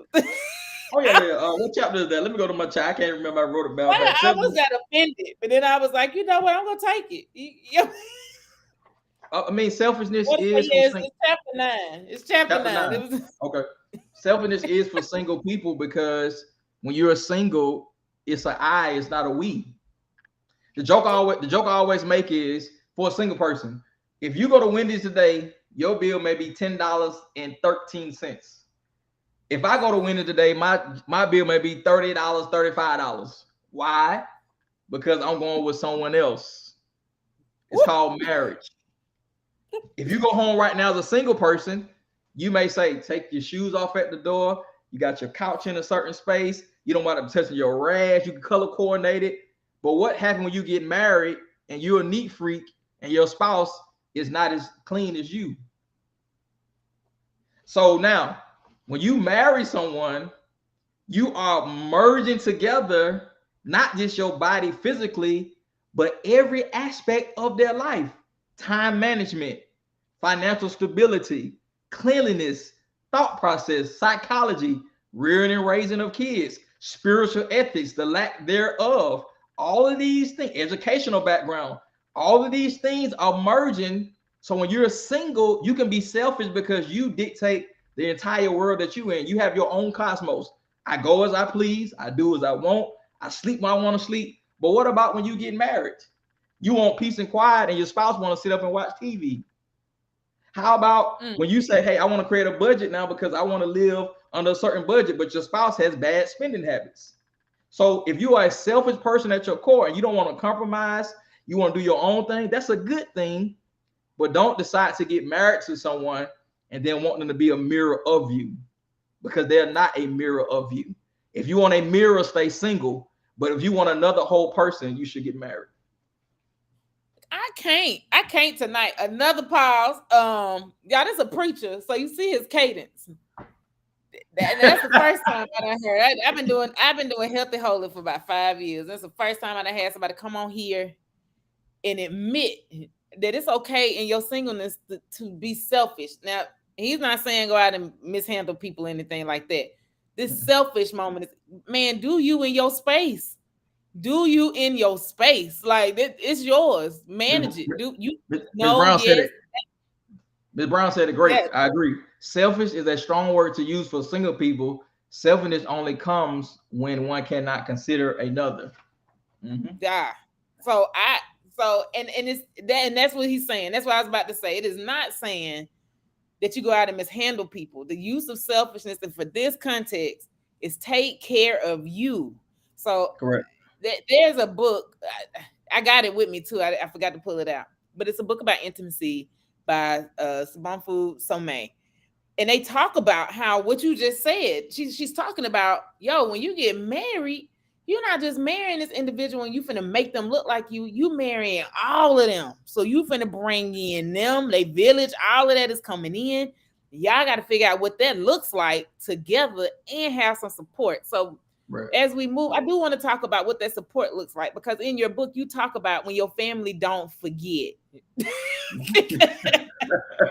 Speaker 2: Oh yeah. What chapter is that? Let me go to my chat. I can't remember. I wrote it down. But
Speaker 1: I was that offended, but then I was like, you know what? I'm gonna take it.
Speaker 2: I mean, selfishness is
Speaker 1: it's chapter 9. It's chapter 9. It was
Speaker 2: okay. Selfishness is for single people because when you're a single, it's an I, it's not a we. The joke I always make is for a single person. If you go to Wendy's today, your bill may be $10.13. If I go to Wendy's today, my bill may be $30, $35. Why? Because I'm going with someone else. It's called marriage. If you go home right now as a single person, you may say, take your shoes off at the door. You got your couch in a certain space. You don't want to touch your rash. You can color coordinate it. But what happens when you get married and you're a neat freak and your spouse is not as clean as you? So now, when you marry someone, you are merging together not just your body physically, but every aspect of their life. Time management, financial stability, cleanliness, thought process, psychology, rearing and raising of kids, spiritual ethics, the lack thereof, all of these things, educational background, all of these things are merging. So when you're single, you can be selfish because you dictate the entire world that you're in. You have your own cosmos. I go as I please. I do as I want. I sleep when I want to sleep. But what about when you get married? You want peace and quiet and your spouse want to sit up and watch TV. How about when you say, hey, I want to create a budget now because I want to live under a certain budget, but your spouse has bad spending habits. So if you are a selfish person at your core and you don't want to compromise, you want to do your own thing, that's a good thing. But don't decide to get married to someone and then want them to be a mirror of you because they're not a mirror of you. If you want a mirror, stay single. But if you want another whole person, you should get married.
Speaker 1: I can't tonight. Another pause. Y'all, this a preacher, so you see his cadence. That's the first time I heard. I've been doing healthy holy for about 5 years. That's the first time I had somebody come on here and admit that it's okay in your singleness to be selfish. Now, he's not saying go out and mishandle people or anything like that. This selfish moment is, man, do you in your space. Do you in your space? Like it's yours. Manage it. Do you know? Yes.
Speaker 2: Ms. Brown said it great. Yes. I agree. Selfish is a strong word to use for single people. Selfishness only comes when one cannot consider another.
Speaker 1: Mm-hmm. Yeah. And that's what he's saying. That's what I was about to say. It is not saying that you go out and mishandle people. The use of selfishness, and for this context, is take care of you. So
Speaker 2: correct.
Speaker 1: There's a book. I got it with me too. I forgot to pull it out, but it's a book about intimacy by Sabonfu Somé, and they talk about how what you just said. She's talking about, when you get married, you're not just marrying this individual and you finna make them look like you. You marrying all of them, so you finna bring in them, they village. All of that is coming in. Y'all got to figure out what that looks like together and have some support. So. Right. As we move, I do want to talk about what that support looks like, because in your book you talk about when your family don't forget.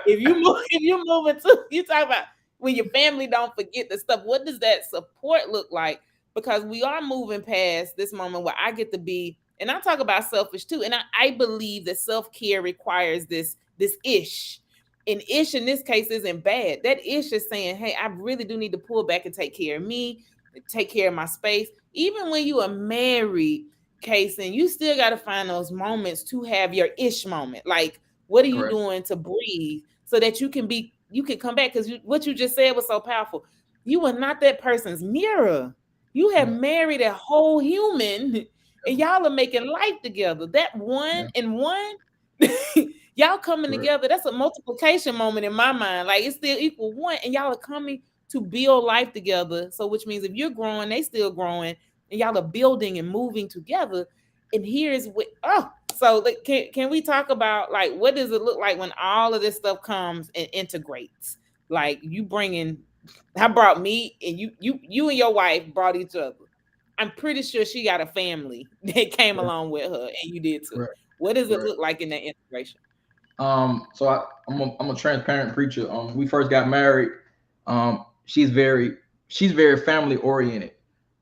Speaker 1: if you move into, you talk about when your family don't forget the stuff. What does that support look like? Because we are moving past this moment where I get to be, and I talk about selfish too, and I believe that self-care requires this ish. And ish in this case isn't bad. That ish is saying, hey, I really do need to pull back and take care of me, take care of my space. Even when you are married, Kason, you still got to find those moments to have your ish moment. Like, what are you
Speaker 2: Correct.
Speaker 1: doing to breathe so that you can come back? Because what you just said was so powerful. You are not that person's mirror. You have
Speaker 2: Yeah.
Speaker 1: married a whole human and y'all are making life together. That one
Speaker 2: Yeah.
Speaker 1: and one, y'all coming
Speaker 2: Correct.
Speaker 1: together. That's a multiplication moment in my mind. Like it's still equal one, and y'all are coming to build life together. So, which means if you're growing, they still growing, and y'all are building and moving together. And here's what so like, can we talk about like what does it look like when all of this stuff comes and integrates? Like you bringing, I brought me, and you and your wife brought each other. I'm pretty sure she got a family that came
Speaker 2: Correct.
Speaker 1: along with her, and you did too.
Speaker 2: Correct.
Speaker 1: What does it
Speaker 2: Correct.
Speaker 1: look like in that integration?
Speaker 2: So I'm a transparent preacher. We first got married. She's very family oriented.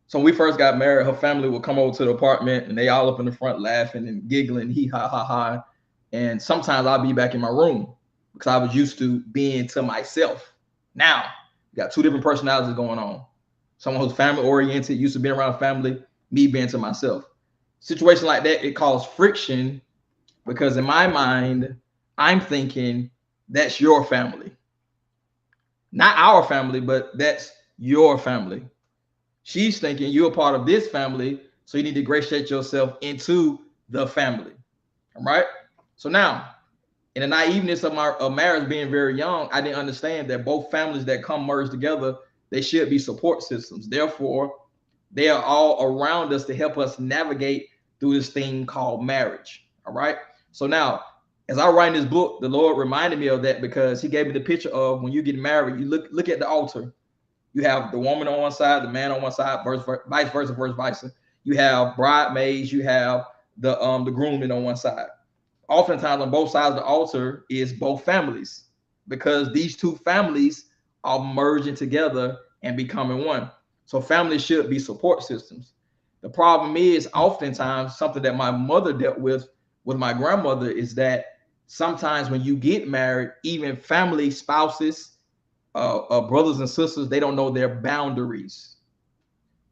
Speaker 2: So when we first got married, her family would come over to the apartment and they all up in the front laughing and giggling, he ha ha ha. And sometimes I'll be back in my room because I was used to being to myself. Now, you got two different personalities going on. Someone who's family oriented, used to be around family, me being to myself. Situation like that, it causes friction because in my mind, I'm thinking that's your family, not our family, but that's your family. She's thinking you're a part of this family, so you need to ingratiate yourself into the family. All right. So now, in the naiveness of my marriage being very young, I didn't understand that both families that come merged together, they should be support systems. Therefore, they are all around us to help us navigate through this thing called marriage. All right. So now, as I write this book, the Lord reminded me of that because He gave me the picture of when you get married, you look at the altar. You have the woman on one side, the man on one side, vice versa, vice versa. You have bridesmaids, you have the grooming on one side. Oftentimes on both sides of the altar is both families because these two families are merging together and becoming one. So families should be support systems. The problem is oftentimes something that my mother dealt with my grandmother is that sometimes when you get married, even family spouses, brothers and sisters, they don't know their boundaries.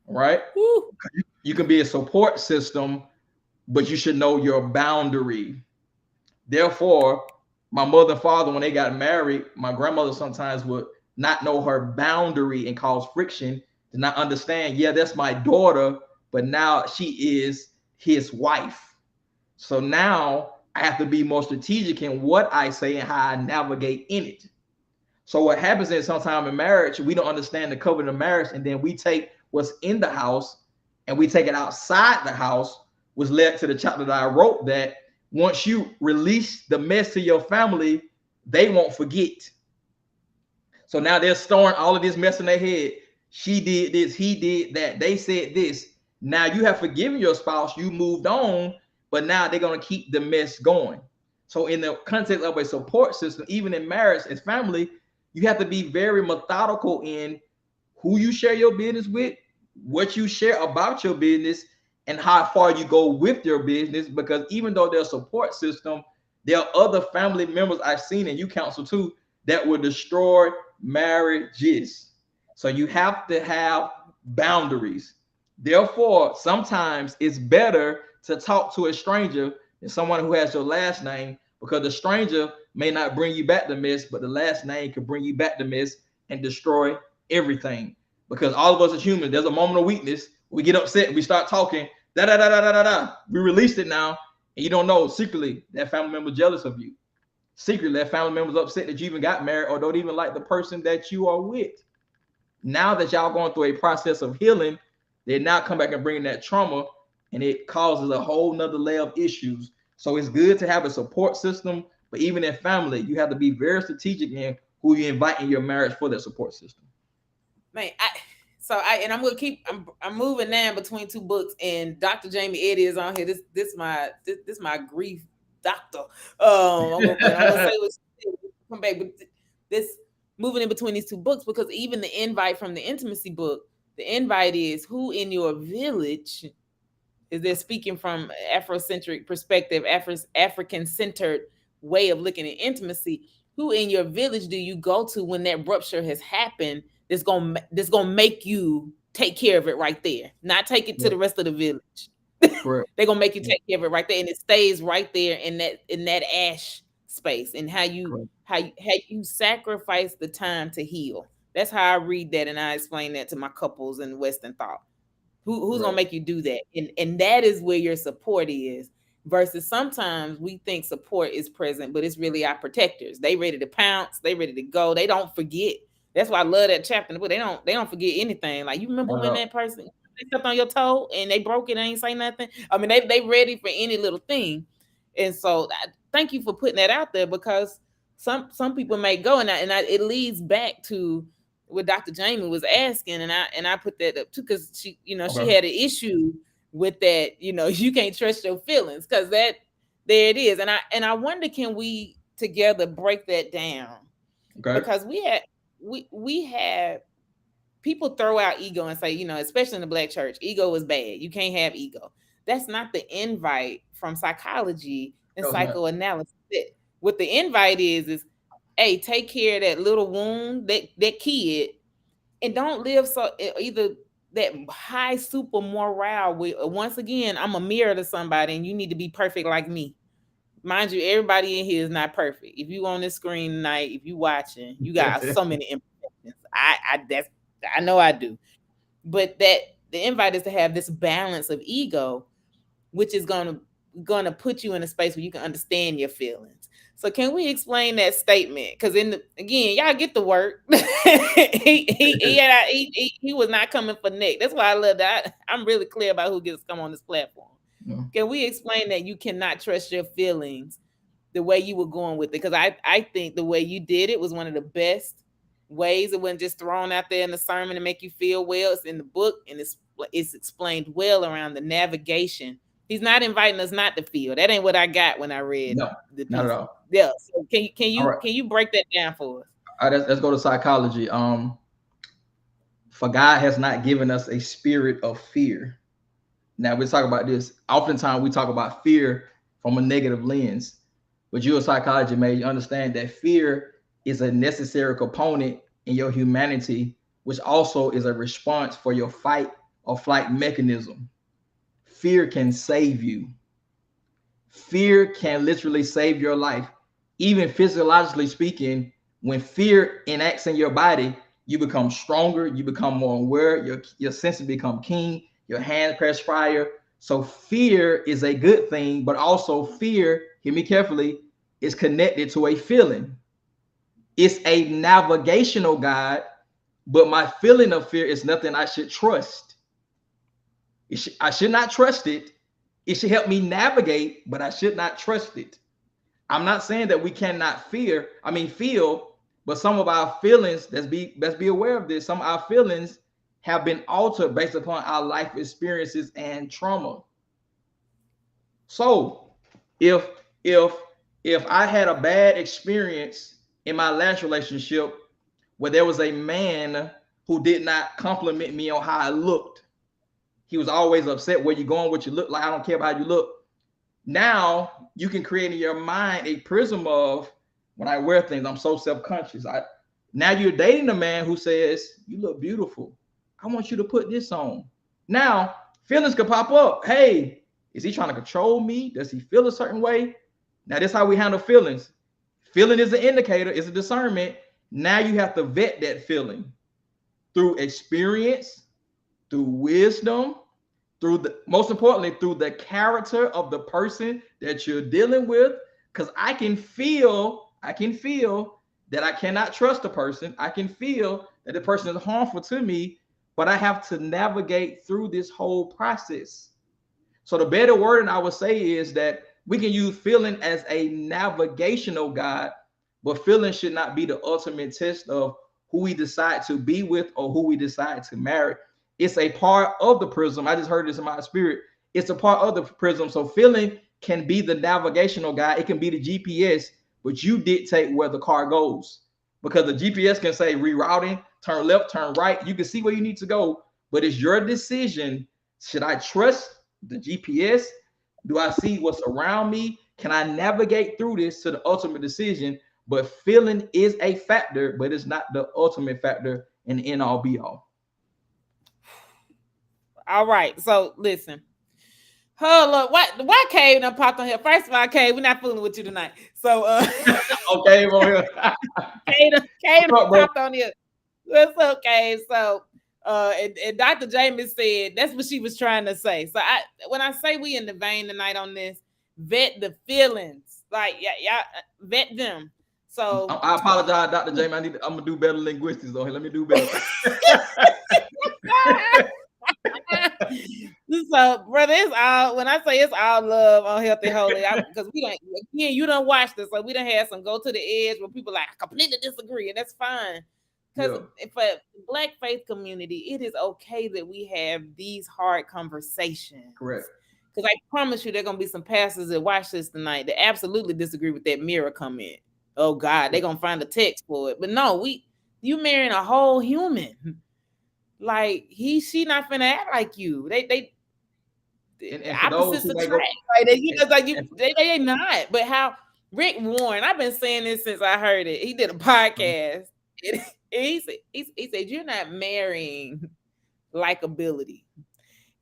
Speaker 2: Right?
Speaker 1: Woo.
Speaker 2: You can be a support system, but you should know your boundary. Therefore, my mother and father, when they got married, my grandmother sometimes would not know her boundary and cause friction, to not understand, yeah, that's my daughter, but now she is his wife. So now I have to be more strategic in what I say and how I navigate in it. So what happens is sometimes in marriage, we don't understand the covenant of marriage, and then we take what's in the house and we take it outside the house, which led to the chapter that I wrote that once you release the mess to your family, they won't forget. So now they're storing all of this mess in their head. She did this, he did that, they said this. Now you have forgiven your spouse, you moved on, but now they're going to keep the mess going. So in the context of a support system, even in marriage and family, you have to be very methodical in who you share your business with, what you share about your business, and how far you go with your business. Because even though they're a support system, there are other family members I've seen, and you counsel too, that will destroy marriages. So you have to have boundaries. Therefore, sometimes it's better to talk to a stranger than someone who has your last name, because the stranger may not bring you back the mess, but the last name could bring you back the mess and destroy everything. Because all of us as humans, there's a moment of weakness. We get upset, we start talking, da da da da da da da. We released it now, and you don't know secretly that family member jealous of you. Secretly, that family member's upset that you even got married or don't even like the person that you are with. Now that y'all going through a process of healing, they now come back and bring that trauma, and it causes a whole nother layer of issues. So it's good to have a support system, but even in family, you have to be very strategic in who you invite in your marriage for that support system.
Speaker 1: Man, and I'm gonna keep I'm moving now between two books, and Dr. Jamie Eddy is on here. This my grief doctor. I'm gonna say what come back, but this moving in between these two books, because even the invite from the intimacy book, the invite is who in your village is there, speaking from Afrocentric perspective, African centered way of looking at intimacy. Who in your village do you go to when that rupture has happened? That's gonna make you take care of it right there, not take it to
Speaker 2: Yeah.
Speaker 1: the rest of the village.
Speaker 2: Correct.
Speaker 1: They're gonna make you
Speaker 2: Yeah.
Speaker 1: take care of it right there, and it stays right there in that ash space, and
Speaker 2: Correct.
Speaker 1: how you sacrifice the time to heal. That's how I read that, and I explain that to my couples in Western thought. Who's gonna
Speaker 2: Correct.
Speaker 1: make you do that? And that is where your support is. Versus sometimes we think support is present, but it's really our protectors. They ready to pounce, they ready to go. They don't forget. That's why I love that chapter in the book. They don't forget anything. Like, you remember
Speaker 2: Not at
Speaker 1: when
Speaker 2: all.
Speaker 1: that person they stepped on your toe and they broke it and ain't say nothing. I mean, they ready for any little thing. And so thank you for putting that out there, because some people may go, it leads back to what Dr. Jamie was asking, and I put that up too, because she
Speaker 2: Okay.
Speaker 1: had an issue with that. You can't trust your feelings, because that there it is. And I wonder, can we together break that down?
Speaker 2: Okay.
Speaker 1: Because we had people throw out ego and say, especially in the black church, ego is bad. You can't have ego. That's not the invite from psychology and
Speaker 2: No, it's not.
Speaker 1: psychoanalysis. What the invite is, hey, take care of that little wound, that kid, and don't live so either that high super morale with, once again, I'm a mirror to somebody and you need to be perfect like me. Mind you, everybody in here is not perfect. If you on this screen tonight, if you watching, you got so many imperfections. I know I do. But that the invite is to have this balance of ego, which is gonna put you in a space where you can understand your feelings. So can we explain that statement? Because again, y'all get the work. He was not coming for Nick. That's why I love that. I'm really clear about who gets to come on this platform.
Speaker 2: No.
Speaker 1: Can we explain that you cannot trust your feelings the way you were going with it? Because I think the way you did it was one of the best ways. It wasn't just thrown out there in the sermon to make you feel well. It's in the book, and it's explained well around the navigation. He's not inviting us not to feel. That ain't what I got when I read
Speaker 2: No,
Speaker 1: the
Speaker 2: not at
Speaker 1: piece.
Speaker 2: all.
Speaker 1: Yeah. So can you can
Speaker 2: All
Speaker 1: you
Speaker 2: right.
Speaker 1: can you break that down for us?
Speaker 2: All right, let's go to psychology. For God has not given us a spirit of fear. Now we talk about this. Oftentimes we talk about fear from a negative lens, but you, a psychology major, you understand that fear is a necessary component in your humanity, which also is a response for your fight or flight mechanism. Fear can save you. Fear can literally save your life. Even physiologically speaking, when fear enacts in your body, you become stronger, you become more aware, your senses become keen, your hands press fire. So fear is a good thing, but also fear, hear me carefully, is connected to a feeling. It's a navigational guide, but my feeling of fear is nothing I should trust. I should not trust it. It should help me navigate, but I should not trust it. I'm not saying that we cannot feel, but some of our feelings, let's be aware of this. Some of our feelings have been altered based upon our life experiences and trauma. So if if if I had a bad experience in my last relationship where there was a man who did not compliment me on how I looked, he was always upset, where you going, what you look like, I don't care about how you look. Now you can create in your mind a prism of, when I wear things, I'm so self-conscious. Now you're dating a man who says, you look beautiful, I want you to put this on. Now feelings could pop up. Hey, is he trying to control me? Does he feel a certain way? Now this is how we handle feelings. Feeling is an indicator, it's a discernment. Now you have to vet that feeling through experience, through wisdom, through the, most importantly, through the character of the person that you're dealing with. Because I can feel that I cannot trust the person. I can feel that the person is harmful to me, but I have to navigate through this whole process. So the better wording I would say is that we can use feeling as a navigational guide, but feeling should not be the ultimate test of who we decide to be with or who we decide to marry. It's a part of the prism. I just heard this in my spirit. It's a part of the prism. So feeling can be the navigational guide. It can be the GPS, but you dictate where the car goes. Because the GPS can say rerouting, turn left, turn right. You can see where you need to go, but it's your decision. Should I trust the GPS? Do I see what's around me? Can I navigate through this to the ultimate decision? But feeling is a factor, but it's not the ultimate factor and the end all be all.
Speaker 1: All right. So listen. Hold up. Why Cave done popped on here? First of all, Cave, we're not fooling with you tonight. So
Speaker 2: Okay, boy.
Speaker 1: Cave
Speaker 2: What's up, bro?
Speaker 1: popped on here. That's okay. So and Dr. Jamie said that's what she was trying to say. So when I say we in the vein tonight on this, vet the feelings. Like yeah, vet them. So
Speaker 2: I apologize, Dr. Jamie. I'm gonna do better linguistics on here. Let me do better.
Speaker 1: so brother, it's all when I say it's all love on Healthy Holy, because we don't again you don't watch this, so we don't have some go to the edge where people like I completely disagree, and that's fine. Because for the Black faith community, it is okay that we have these hard conversations.
Speaker 2: Correct.
Speaker 1: Because I promise you, there are gonna be some pastors that watch this tonight that absolutely disagree with that mirror comment. Oh God, they're gonna find a text for it. But no, you marrying a whole human. Like she not finna act like you. They opposites attract. They not. But how Rick Warren, I've been saying this since I heard it. He did a podcast. And he said, you're not marrying likability.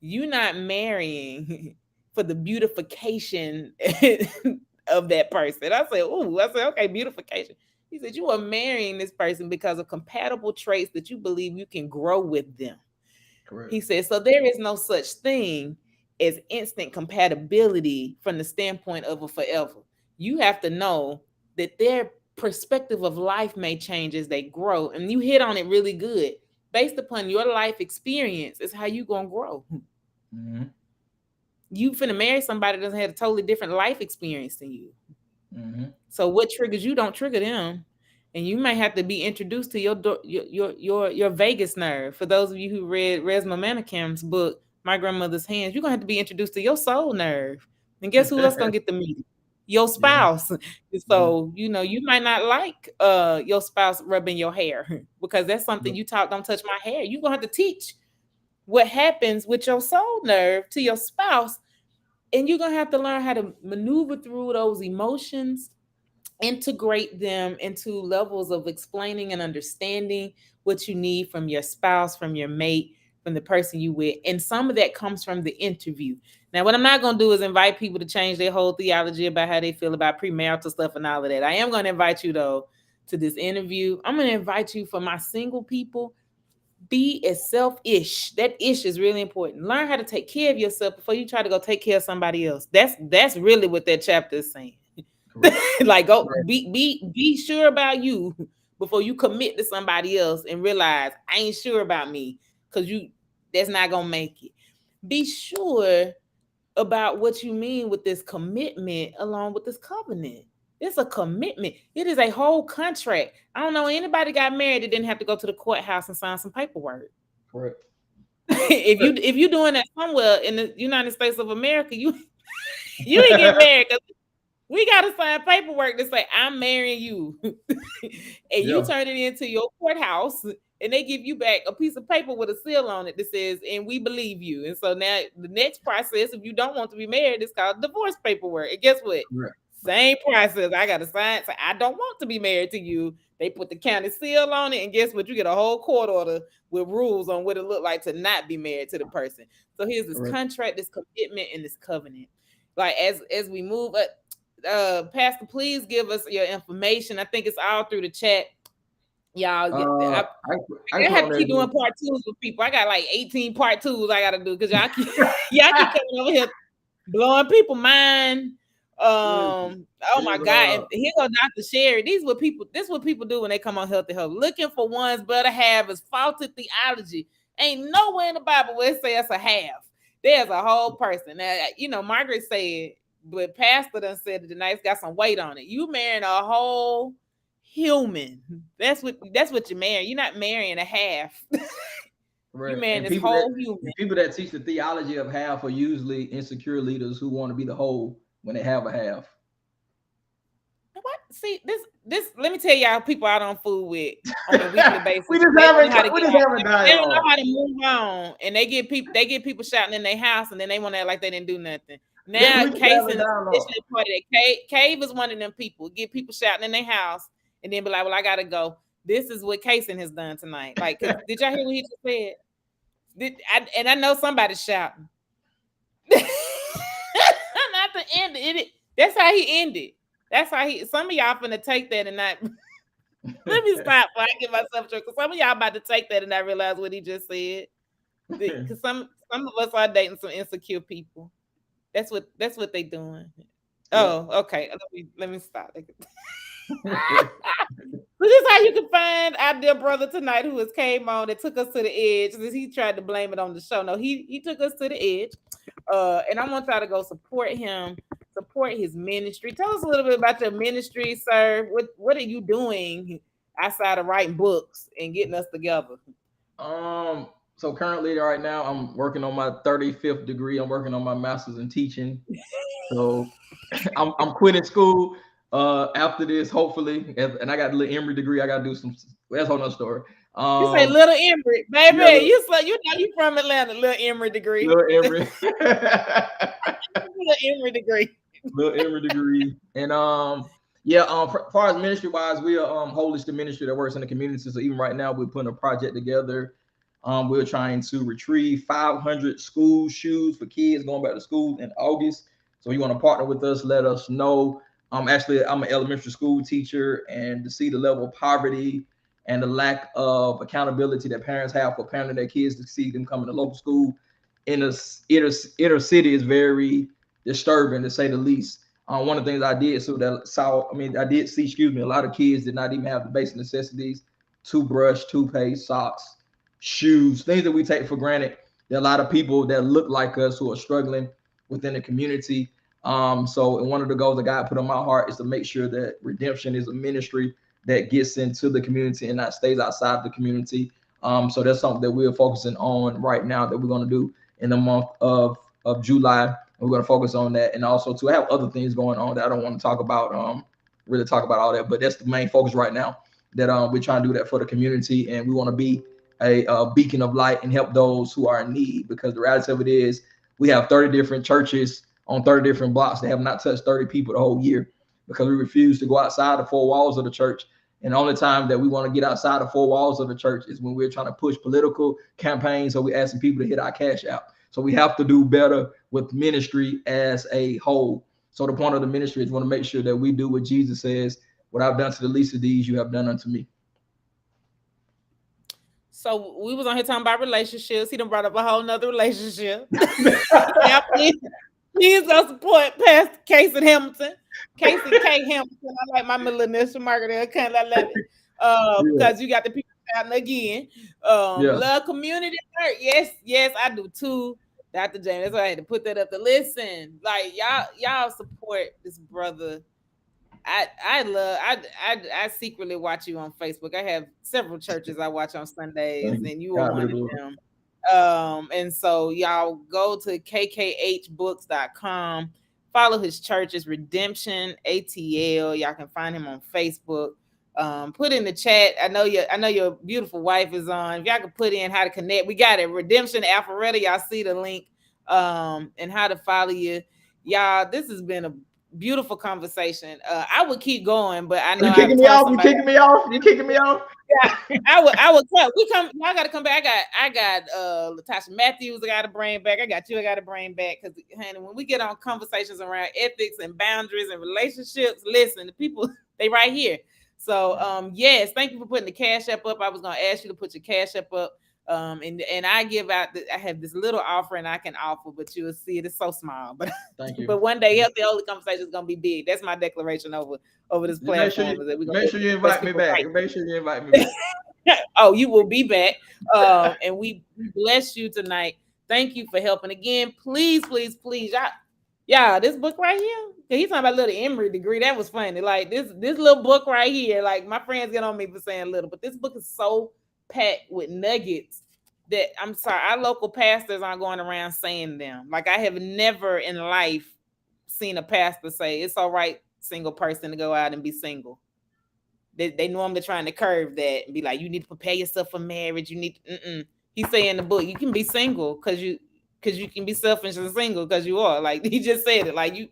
Speaker 1: You're not marrying for the beautification of that person. I said, okay, beautification. He said, you are marrying this person because of compatible traits that you believe you can grow with them. Correct. He said, so there is no such thing as instant compatibility from the standpoint of a forever. You have to know that their perspective of life may change as they grow. And you hit on it really good. Based upon your life experience is how you going to grow. Mm-hmm. You finna marry somebody that doesn't have a totally different life experience than you. Mm-hmm. So what triggers you don't trigger them, and you might have to be introduced to your vagus nerve. For those of you who read Resma Manikam's book, My Grandmother's Hands, you're gonna have to be introduced to your soul nerve. And guess who else gonna get the meeting? Your spouse. Yeah. So you might not like your spouse rubbing your hair because that's something you taught. Don't touch my hair. You're gonna have to teach what happens with your soul nerve to your spouse. And you're going to have to learn how to maneuver through those emotions, integrate them into levels of explaining and understanding what you need from your spouse, from your mate, from the person you with. And some of that comes from the interview. Now, what I'm not going to do is invite people to change their whole theology about how they feel about premarital stuff and all of that. I am going to invite you, though, to this interview. I'm going to invite you for my single people. Be as selfish. That ish is really important. Learn how to take care of yourself before you try to go take care of somebody else. That's really what that chapter is saying. Like go be sure about you before you commit to somebody else and realize I ain't sure about me, because that's not gonna make it. Be sure about what you mean with this commitment along with this covenant. It's a commitment. It is a whole contract. I don't know anybody got married that didn't have to go to the courthouse and sign some paperwork.
Speaker 2: Correct.
Speaker 1: if you're doing that somewhere in the United States of America, you ain't get married, because we got to sign paperwork to say I'm marrying you, and you turn it into your courthouse, and they give you back a piece of paper with a seal on it that says, and we believe you. And so now the next process, if you don't want to be married, is called divorce paperwork. And guess what? Correct. Same process. I got to sign. So I don't want to be married to you. They put the county seal on it, and guess what? You get a whole court order with rules on what it looked like to not be married to the person. So here's this contract, this commitment, and this covenant. Like as we move up, Pastor, please give us your information. I think it's all through the chat. Y'all, I have to keep doing part twos with people. I got like 18 part twos I got to do because y'all keep coming over here blowing people mind. Oh my God! And here go Dr. Sherry. This is what people do when they come on Healthy Hope. Looking for one's better half is faulty theology. Ain't nowhere in the Bible where it says a half. There's a whole person. Now, Margaret said, but Pastor done said that tonight's got some weight on it. You marrying a whole human. That's what you're marrying. You're not marrying a half. Right. You're marrying this whole human.
Speaker 2: People that teach the theology of half are usually insecure leaders who want to be the whole when they have a half.
Speaker 1: What? See, this let me tell y'all, people I don't fool with on a weekly basis.
Speaker 2: we just haven't dialogue.
Speaker 1: They don't know how to move on, and they get people shouting in their house, and then they want to act like they didn't do nothing.
Speaker 2: Yeah,
Speaker 1: Now
Speaker 2: we can have it
Speaker 1: Kason is
Speaker 2: down low.
Speaker 1: officially part of that. Cave is one of them people. Get people shouting in their house and then be like, "Well, I gotta go." This is what Kason has done tonight. Like, cause did y'all hear what he just said? And I know somebody's shouting. Not to end it. That's how he ended. That's how he. Some of y'all finna take that and not. Let me stop before I get myself true. Cause some of y'all about to take that and not realize what he just said. Cause some of us are dating some insecure people. That's what they doing.
Speaker 2: Yeah.
Speaker 1: Oh, okay. Let me stop. So this is how you can find our dear brother tonight who has came on and took us to the edge. Since he tried to blame it on the show. No, he took us to the edge. And I want y'all to go support him, support his ministry. Tell us a little bit about your ministry, sir. What are you doing outside of writing books and getting us together?
Speaker 2: Um, so currently right now I'm working on my 35th degree. I'm working on my master's in teaching. So I'm quitting school after this, hopefully. And I got a little Emory degree. I gotta do some, that's a whole nother story.
Speaker 1: You say
Speaker 2: Um
Speaker 1: little Emory,
Speaker 2: yeah,
Speaker 1: baby. You know you from Atlanta, little Emory degree.
Speaker 2: little Emory.
Speaker 1: Little Emory degree.
Speaker 2: Little Emory degree. And yeah, for far as ministry wise, we are holistic ministry that works in the community. So even right now, we're putting a project together. We're trying to retrieve 500 school shoes for kids going back to school in August. So you want to partner with us, let us know. Actually, I'm an elementary school teacher, and to see the level of poverty and the lack of accountability that parents have for parenting their kids, to see them come to local school in a inner city is very disturbing, to say the least. One of the things I did I did see, excuse me, a lot of kids did not even have the basic necessities: toothbrush, toothpaste, socks, shoes, things that we take for granted. There are a lot of people that look like us who are struggling within the community. So, and one of the goals that God put on my heart is to make sure that redemption is a ministry that gets into the community and not stays outside the community. So that's something that we're focusing on right now that we're going to do in the month of July. We're going to focus on that, and also to have other things going on that I don't want to talk about, really talk about all that, but that's the main focus right now, that we're trying to do that for the community, and we want to be a beacon of light and help those who are in need, because the reality of it is we have 30 different churches on 30 different blocks that have not touched 30 people the whole year, because we refuse to go outside the four walls of the church. And the only time that we want to get outside the four walls of the church is when we're trying to push political campaigns, so we're asking people to hit our cash out. So we have to do better with ministry as a whole. So the point of the ministry is we want to make sure that we do what Jesus says: "What I've done to the least of these, you have done unto me."
Speaker 1: So we was on here talking about relationships. He done brought up a whole nother relationship. Now, please go support Pastor Kasin Hamilton. Kasin K. Hamilton. I like my middle initial marker there. Kind of love it.
Speaker 2: Yeah.
Speaker 1: Because you got the people shouting again.
Speaker 2: Yeah.
Speaker 1: Love community work. Yes, I do too. Dr. James. That's why I had to put that up to listen. Like y'all support this brother. I secretly watch you on Facebook. I have several churches I watch on Sundays,
Speaker 2: Thank you.
Speaker 1: and you are
Speaker 2: God be
Speaker 1: one
Speaker 2: the
Speaker 1: of
Speaker 2: glory.
Speaker 1: them. And so y'all go to kkhbooks.com, follow his churches, Redemption ATL. Y'all can find him on Facebook. Put in the chat. I know your beautiful wife is on. If y'all can put in how to connect, we got it. Redemption Alpharetta. Y'all see the link. And how to follow you. Y'all, this has been a beautiful conversation. I would keep going, but I
Speaker 2: You
Speaker 1: know
Speaker 2: kicking
Speaker 1: I've
Speaker 2: me
Speaker 1: told
Speaker 2: off? You
Speaker 1: somebody.
Speaker 2: kicking me off? You kicking me off?
Speaker 1: Yeah, I would cut. We come. Y'all got to come back. I got Latasha Matthews. I got to bring back. I got you. I got to bring back, because honey, when we get on conversations around ethics and boundaries and relationships, listen, the people they right here. So yes, thank you for putting the cash app up. I was gonna ask you to put your cash app up. And I give out. I have this little offering I can offer, but you will see it is so small. But
Speaker 2: Thank you.
Speaker 1: but one day, healthy holy conversation is gonna be big. That's my declaration over this
Speaker 2: Just make sure
Speaker 1: platform.
Speaker 2: you
Speaker 1: Is that we're gonna
Speaker 2: make sure you
Speaker 1: bless
Speaker 2: invite me
Speaker 1: people
Speaker 2: back.
Speaker 1: right.
Speaker 2: Make sure you invite me back.
Speaker 1: Oh, you will be back. And we bless you tonight. Thank you for helping again. Please, please, please. Yeah, this book right here. He's talking about little Emory degree. That was funny. Like this little book right here. Like my friends get on me for saying little, but this book is so packed with nuggets that I'm sorry, our local pastors aren't going around saying them. Like I have never in life seen a pastor say it's all right, single person, to go out and be single. They normally trying to curve that and be like, you need to prepare yourself for marriage. You need. He's saying in the book, you can be single because because you can be selfish and single because you are. Like he just said it. Like you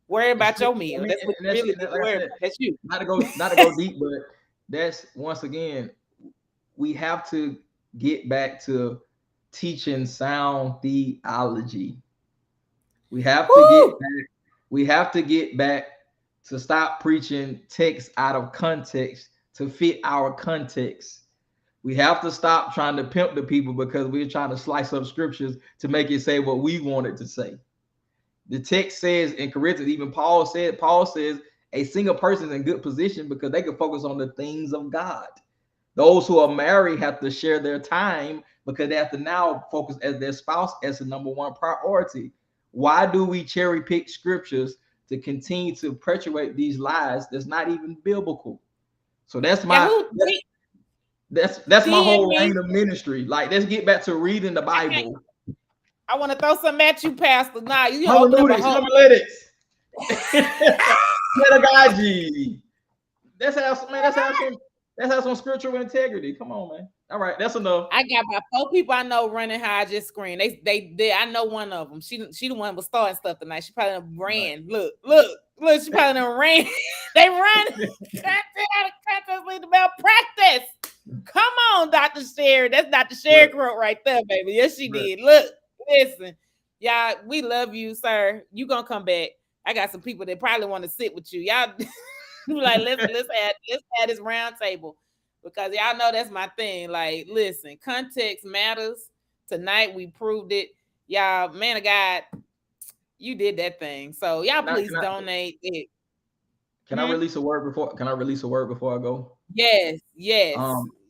Speaker 1: worry
Speaker 2: It's
Speaker 1: about
Speaker 2: true.
Speaker 1: your
Speaker 2: I
Speaker 1: meal.
Speaker 2: mean,
Speaker 1: That's what
Speaker 2: and
Speaker 1: you
Speaker 2: that's
Speaker 1: really
Speaker 2: it.
Speaker 1: need to
Speaker 2: Like I
Speaker 1: worry
Speaker 2: said,
Speaker 1: about. That's you.
Speaker 2: not to go deep, but that's once again, we have to get back to teaching sound theology. We have to get
Speaker 1: Woo!
Speaker 2: back. We have to get back to stop preaching text out of context to fit our context. We have to stop trying to pimp the people because we're trying to slice up scriptures to make it say what we want it to say. The text says in Corinthians, even Paul says a single person is in good position because they can focus on the things of God. Those who are married have to share their time because they have to now focus as their spouse as the number one priority. Why do we cherry pick scriptures to continue to perpetuate these lies that's not even biblical? So that's
Speaker 1: Yeah,
Speaker 2: my
Speaker 1: who
Speaker 2: that's my
Speaker 1: DM
Speaker 2: whole
Speaker 1: me?
Speaker 2: lane of ministry. Like, let's get back to reading the
Speaker 1: I can't.
Speaker 2: Bible.
Speaker 1: I want to throw something at you, Pastor. Nah, you open up a
Speaker 2: Hermeneutics,
Speaker 1: whole.
Speaker 2: homiletics, pedagogy. That's how some spiritual integrity. Come on, man. All right, that's enough.
Speaker 1: I got about 4 people I know running how I just screamed. They I know one of them. She the one was starting stuff tonight. She probably done
Speaker 2: All right.
Speaker 1: ran. Look. She probably done ran. They run. Contest lead about practice. Come on, Dr. Sherry. That's Dr. Sherry
Speaker 2: Look,
Speaker 1: Crow right there, baby. Yes, she
Speaker 2: look.
Speaker 1: did. Look, listen, y'all. We love you, sir. You gonna come back? I got some people that probably want to sit with you. Y'all like let's add this round table because y'all know that's my thing. Like, listen, context matters. Tonight we proved it. Y'all, man of God, you did that thing. So y'all
Speaker 2: Can I,
Speaker 1: please
Speaker 2: can I
Speaker 1: donate it.
Speaker 2: can I
Speaker 1: Hmm?
Speaker 2: release a word before? Can I release a word before I go?
Speaker 1: Yes.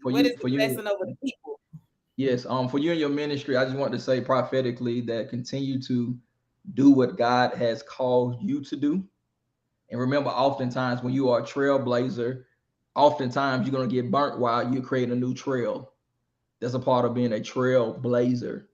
Speaker 2: For
Speaker 1: What
Speaker 2: you,
Speaker 1: is the
Speaker 2: for you,
Speaker 1: blessing over the people?
Speaker 2: yes. For you and your ministry, I just want to say prophetically that continue to do what God has called you to do. And remember, oftentimes when you are a trailblazer, oftentimes you're gonna get burnt while you create a new trail. That's a part of being a trailblazer.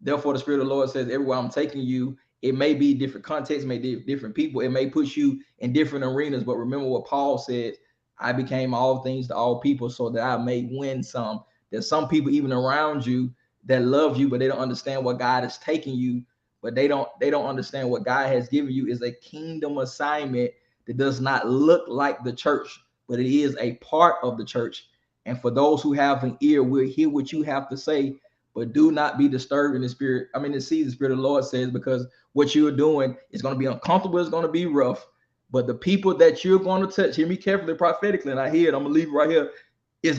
Speaker 2: Therefore, the Spirit of the Lord says, everywhere I'm taking you, it may be different contexts, may be different people, it may put you in different arenas. But remember what Paul said: I became all things to all people so that I may win some. There's some people even around you that love you, but they don't understand what God is taking you. But they don't understand what God has given you is a kingdom assignment that does not look like the church, but it is a part of the church. And for those who have an ear, will hear what you have to say, but do not be disturbed in the spirit. I mean, to see the Spirit of the Lord says, because what you're doing is going to be uncomfortable, it's going to be rough. But the people that you're going to touch, hear me carefully prophetically, and I hear it, I'm gonna leave it right here. They're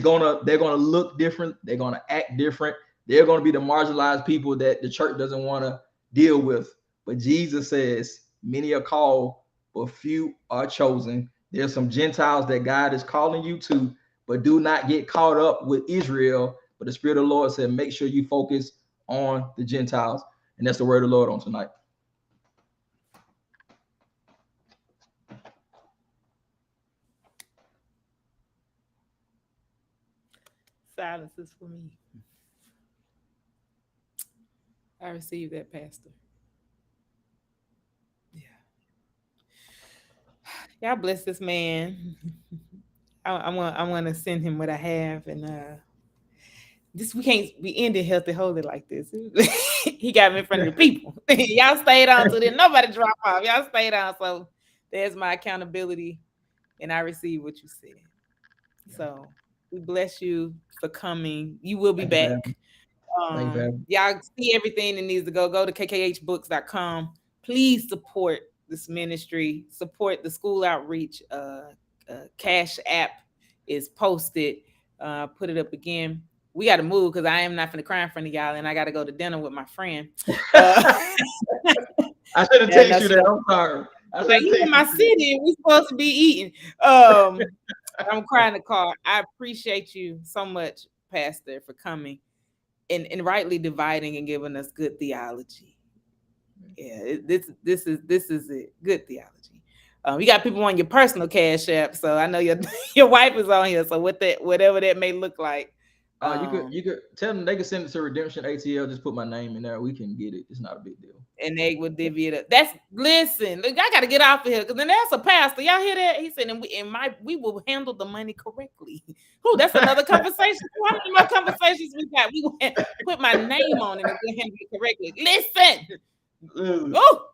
Speaker 2: gonna look different, they're gonna act different, they're gonna be the marginalized people that the church doesn't want to deal with. But Jesus says, many are called, but few are chosen. There's some Gentiles that God is calling you to, but do not get caught up with Israel. But the Spirit of the Lord said, make sure you focus on the Gentiles. And that's the word of the Lord on tonight.
Speaker 1: Silence is for me. I received that, Pastor. Yeah. Y'all bless this man. I want to send him what I have, and this we can't be ending healthy holy like this. He got me in front of the people. Y'all stayed on to then nobody drop off. Y'all stayed on, so there's my accountability, and I receive what you said. So we bless you for coming. You will be
Speaker 2: Thank you for having me.
Speaker 1: back.
Speaker 2: Thank you for having me.
Speaker 1: Y'all see everything that needs to go to kkhbooks.com. Please support this ministry, support the school outreach. Cash app is posted. Put it up again. We got to move because I am not finna cry in front of y'all, and I got to go to dinner with my friend.
Speaker 2: I should have
Speaker 1: Yeah, no,
Speaker 2: texted you
Speaker 1: she
Speaker 2: that.
Speaker 1: don't.
Speaker 2: I'm sorry. I should
Speaker 1: Like,
Speaker 2: have
Speaker 1: you in
Speaker 2: texted
Speaker 1: my
Speaker 2: you that.
Speaker 1: city, and we supposed to be eating. I'm crying in the car. I appreciate you so much, Pastor, for coming and rightly dividing and giving us good theology. Yeah, this is it. Good theology. You got people on your personal cash app, so I know your your wife is on here. So what that whatever that may look like,
Speaker 2: You could tell them they can send it to Redemption ATL. Just put my name in there. We can get it. It's not a big deal.
Speaker 1: And they will divvy it up. That's listen. Look, I got to get off of here because then that's a pastor. Y'all hear that? He said, we will handle the money correctly. Who? That's another conversation. How many more conversations we got? We will put my name on it and we'll handle it correctly. Listen. Oh,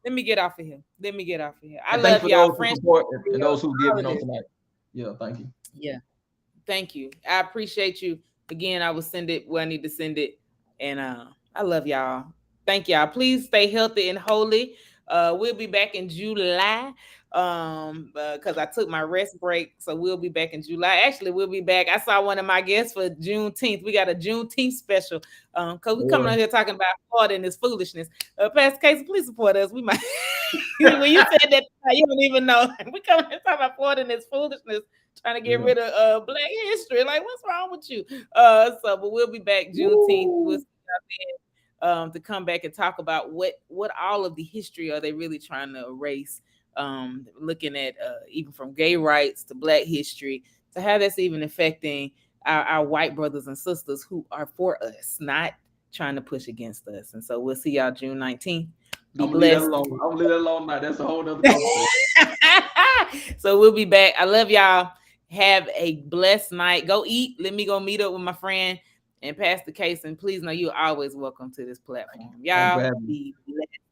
Speaker 1: let me get off of here. I love y'all, friends.
Speaker 2: And those who give on tonight. Yeah, thank you.
Speaker 1: Yeah, thank you. I appreciate you. Again, I will send it where I need to send it. And I love y'all. Thank y'all. Please stay healthy and holy. We'll be back in July because I took my rest break. So we'll be back in July. Actually, we'll be back. I saw one of my guests for Juneteenth. We got a Juneteenth special because we're coming out here talking about Florida and this foolishness. Pastor Kasin, please support us. We might. When you said that, you don't even know. We coming here talking about Florida and this foolishness, trying to get rid of Black history. Like, what's wrong with you? But we'll be back Juneteenth. We'll see y'all then, to come back and talk about what all of the history are they really trying to erase. Looking at even from gay rights to Black history, to how that's even affecting our white brothers and sisters who are for us, not trying to push against us. And so we'll see y'all June 19th. Be blessed.
Speaker 2: I'm gonna leave that alone now. That's a whole other conversation.
Speaker 1: So we'll be back. I love y'all. Have a blessed night. Go eat. Let me go meet up with my friend and Pastor Kasin. Please know you're always welcome to this platform. Y'all be blessed.